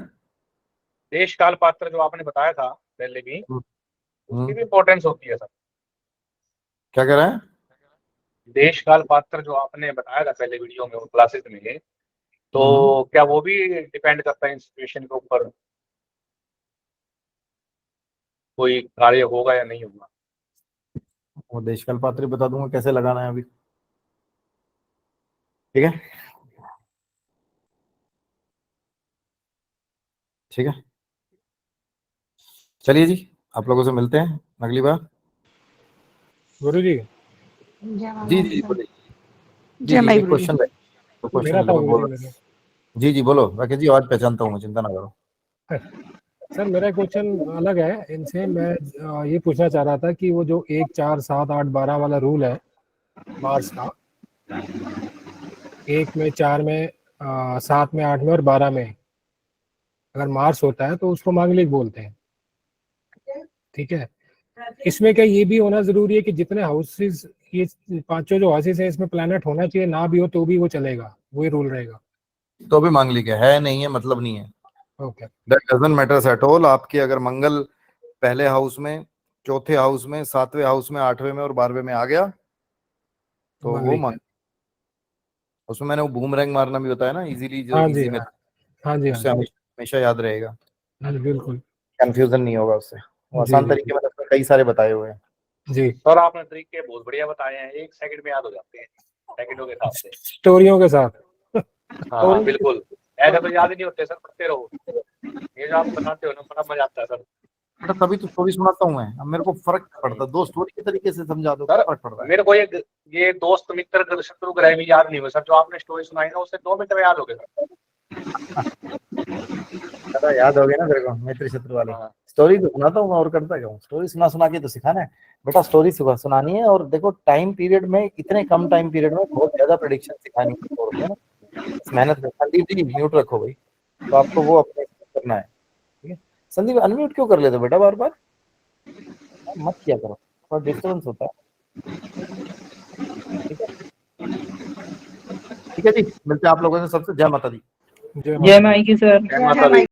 देश काल पात्र जो आपने बताया था पहले भी, उसकी भी इम्पोर्टेंस होती है सर। क्या कर रहा है? देश काल पात्र जो आपने बताया था पहले वीडियो में, क्लासेस में, तो क्या वो भी डिपेंड करता है इन सिचुएशन के ऊपर? कोई कार्य होगा या नहीं होगा। वो देशकाल पात्र बता दूंगा कैसे लगाना है अभी। ठीक है, ठीक है, चलिए जी, आप लोगों से मिलते हैं अगली बार। गुरु जी जी जी बोलिए। जी जय जी माई एक गुरु जी। क्वेश्चन है, तो क्वेश्चन मेरा है, था तो गुरु बोलो। जी मेरा। जी जी बोलो राकेश जी, आवाज पहचानता हूँ मैं, चिंता ना करो। सर मेरा क्वेश्चन अलग है इनसे। मैं ये पूछना चाह रहा था कि वो जो 1 4 7 8 12 वाला रूल है मार्स का, 1 में 4 में 7 में 8 में और 12 में अगर मार्स होता है तो उसको मांगलिक बोलते हैं, ठीक है। इसमें क्या ये भी होना जरूरी है कि जितने हाउसेस, ये 5 जो हाउसेस है इसमें प्लैनेट होना चाहिए, ना भी हो तो भी वो चलेगा, वही रूल रहेगा? तो भी मांगलिक है नहीं है मतलब नहीं है, okay. That doesn't matters at all. आपके अगर मंगल पहले हाउस में, चौथे हाउस में, 7वें हाउस में, 8वें में और 12वें में आ गया तो वो मांगलिक है। मांग, उसमें मैंने वो बूमरैंग मारना भी बताया ना, इजीली, जो हाँ जी, इजी में, हाँ जी, हाँ उससे जी, हमेशा याद रहेगा, हाँ जी, बिल्कुल। कंफ्यूजन नहीं होगा उससे। वो जी आसान जी तरीके मैंने उसमें कई सारे बताए हुए हैं। जी। सर आपने तरीके बहुत बढ़िया बताए हैं, 1 सेकंड में याद हो जाते हैं, सेकंडों के हिसाब से। स्टोरियों के साथ। हाँ बिल्कुल, ऐसा तो याद ही नहीं होते सर, पढ़ते रहो। ये जो आप बताते हो ना, बड़ा मजा आता है सर। बेटा तभी तो स्टोरी सुनाता हूँ मैं, अब मेरे को फर्क क्या पड़ता, दो स्टोरी के तरीके से समझा दो, क्या फर्क पड़ रहा है। मेरे को ये दोस्त मित्र शत्रु ग्रह भी याद नहीं हुए सर, जो आपने स्टोरी सुनाई ना उससे 2 मिनट में याद हो गए दादा याद हो गया ना तेरे को मित्र शत्रु वाली स्टोरी तो सुनाता हूँ मैं, और करता क्या हूँ, स्टोरी सुना के तो सिखाना है बेटा, स्टोरी सुनानी है। और देखो टाइम पीरियड में, इतने कम टाइम पीरियड में बहुत ज्यादा प्रेडिक्शन सिखानी होती है ना, मेहनत में। संदीप जी म्यूट रखो भाई, तो आपको वो अपने करना है, ठीक है। संदीप अनम्यूट क्यों कर लेते बेटा बार बार, मत किया करो, थोड़ा डिस्टर्बेंस होता है। ठीक है जी, मिलते हैं आप लोगों से, सबसे जय माता दी। जय माई की सर। हैं।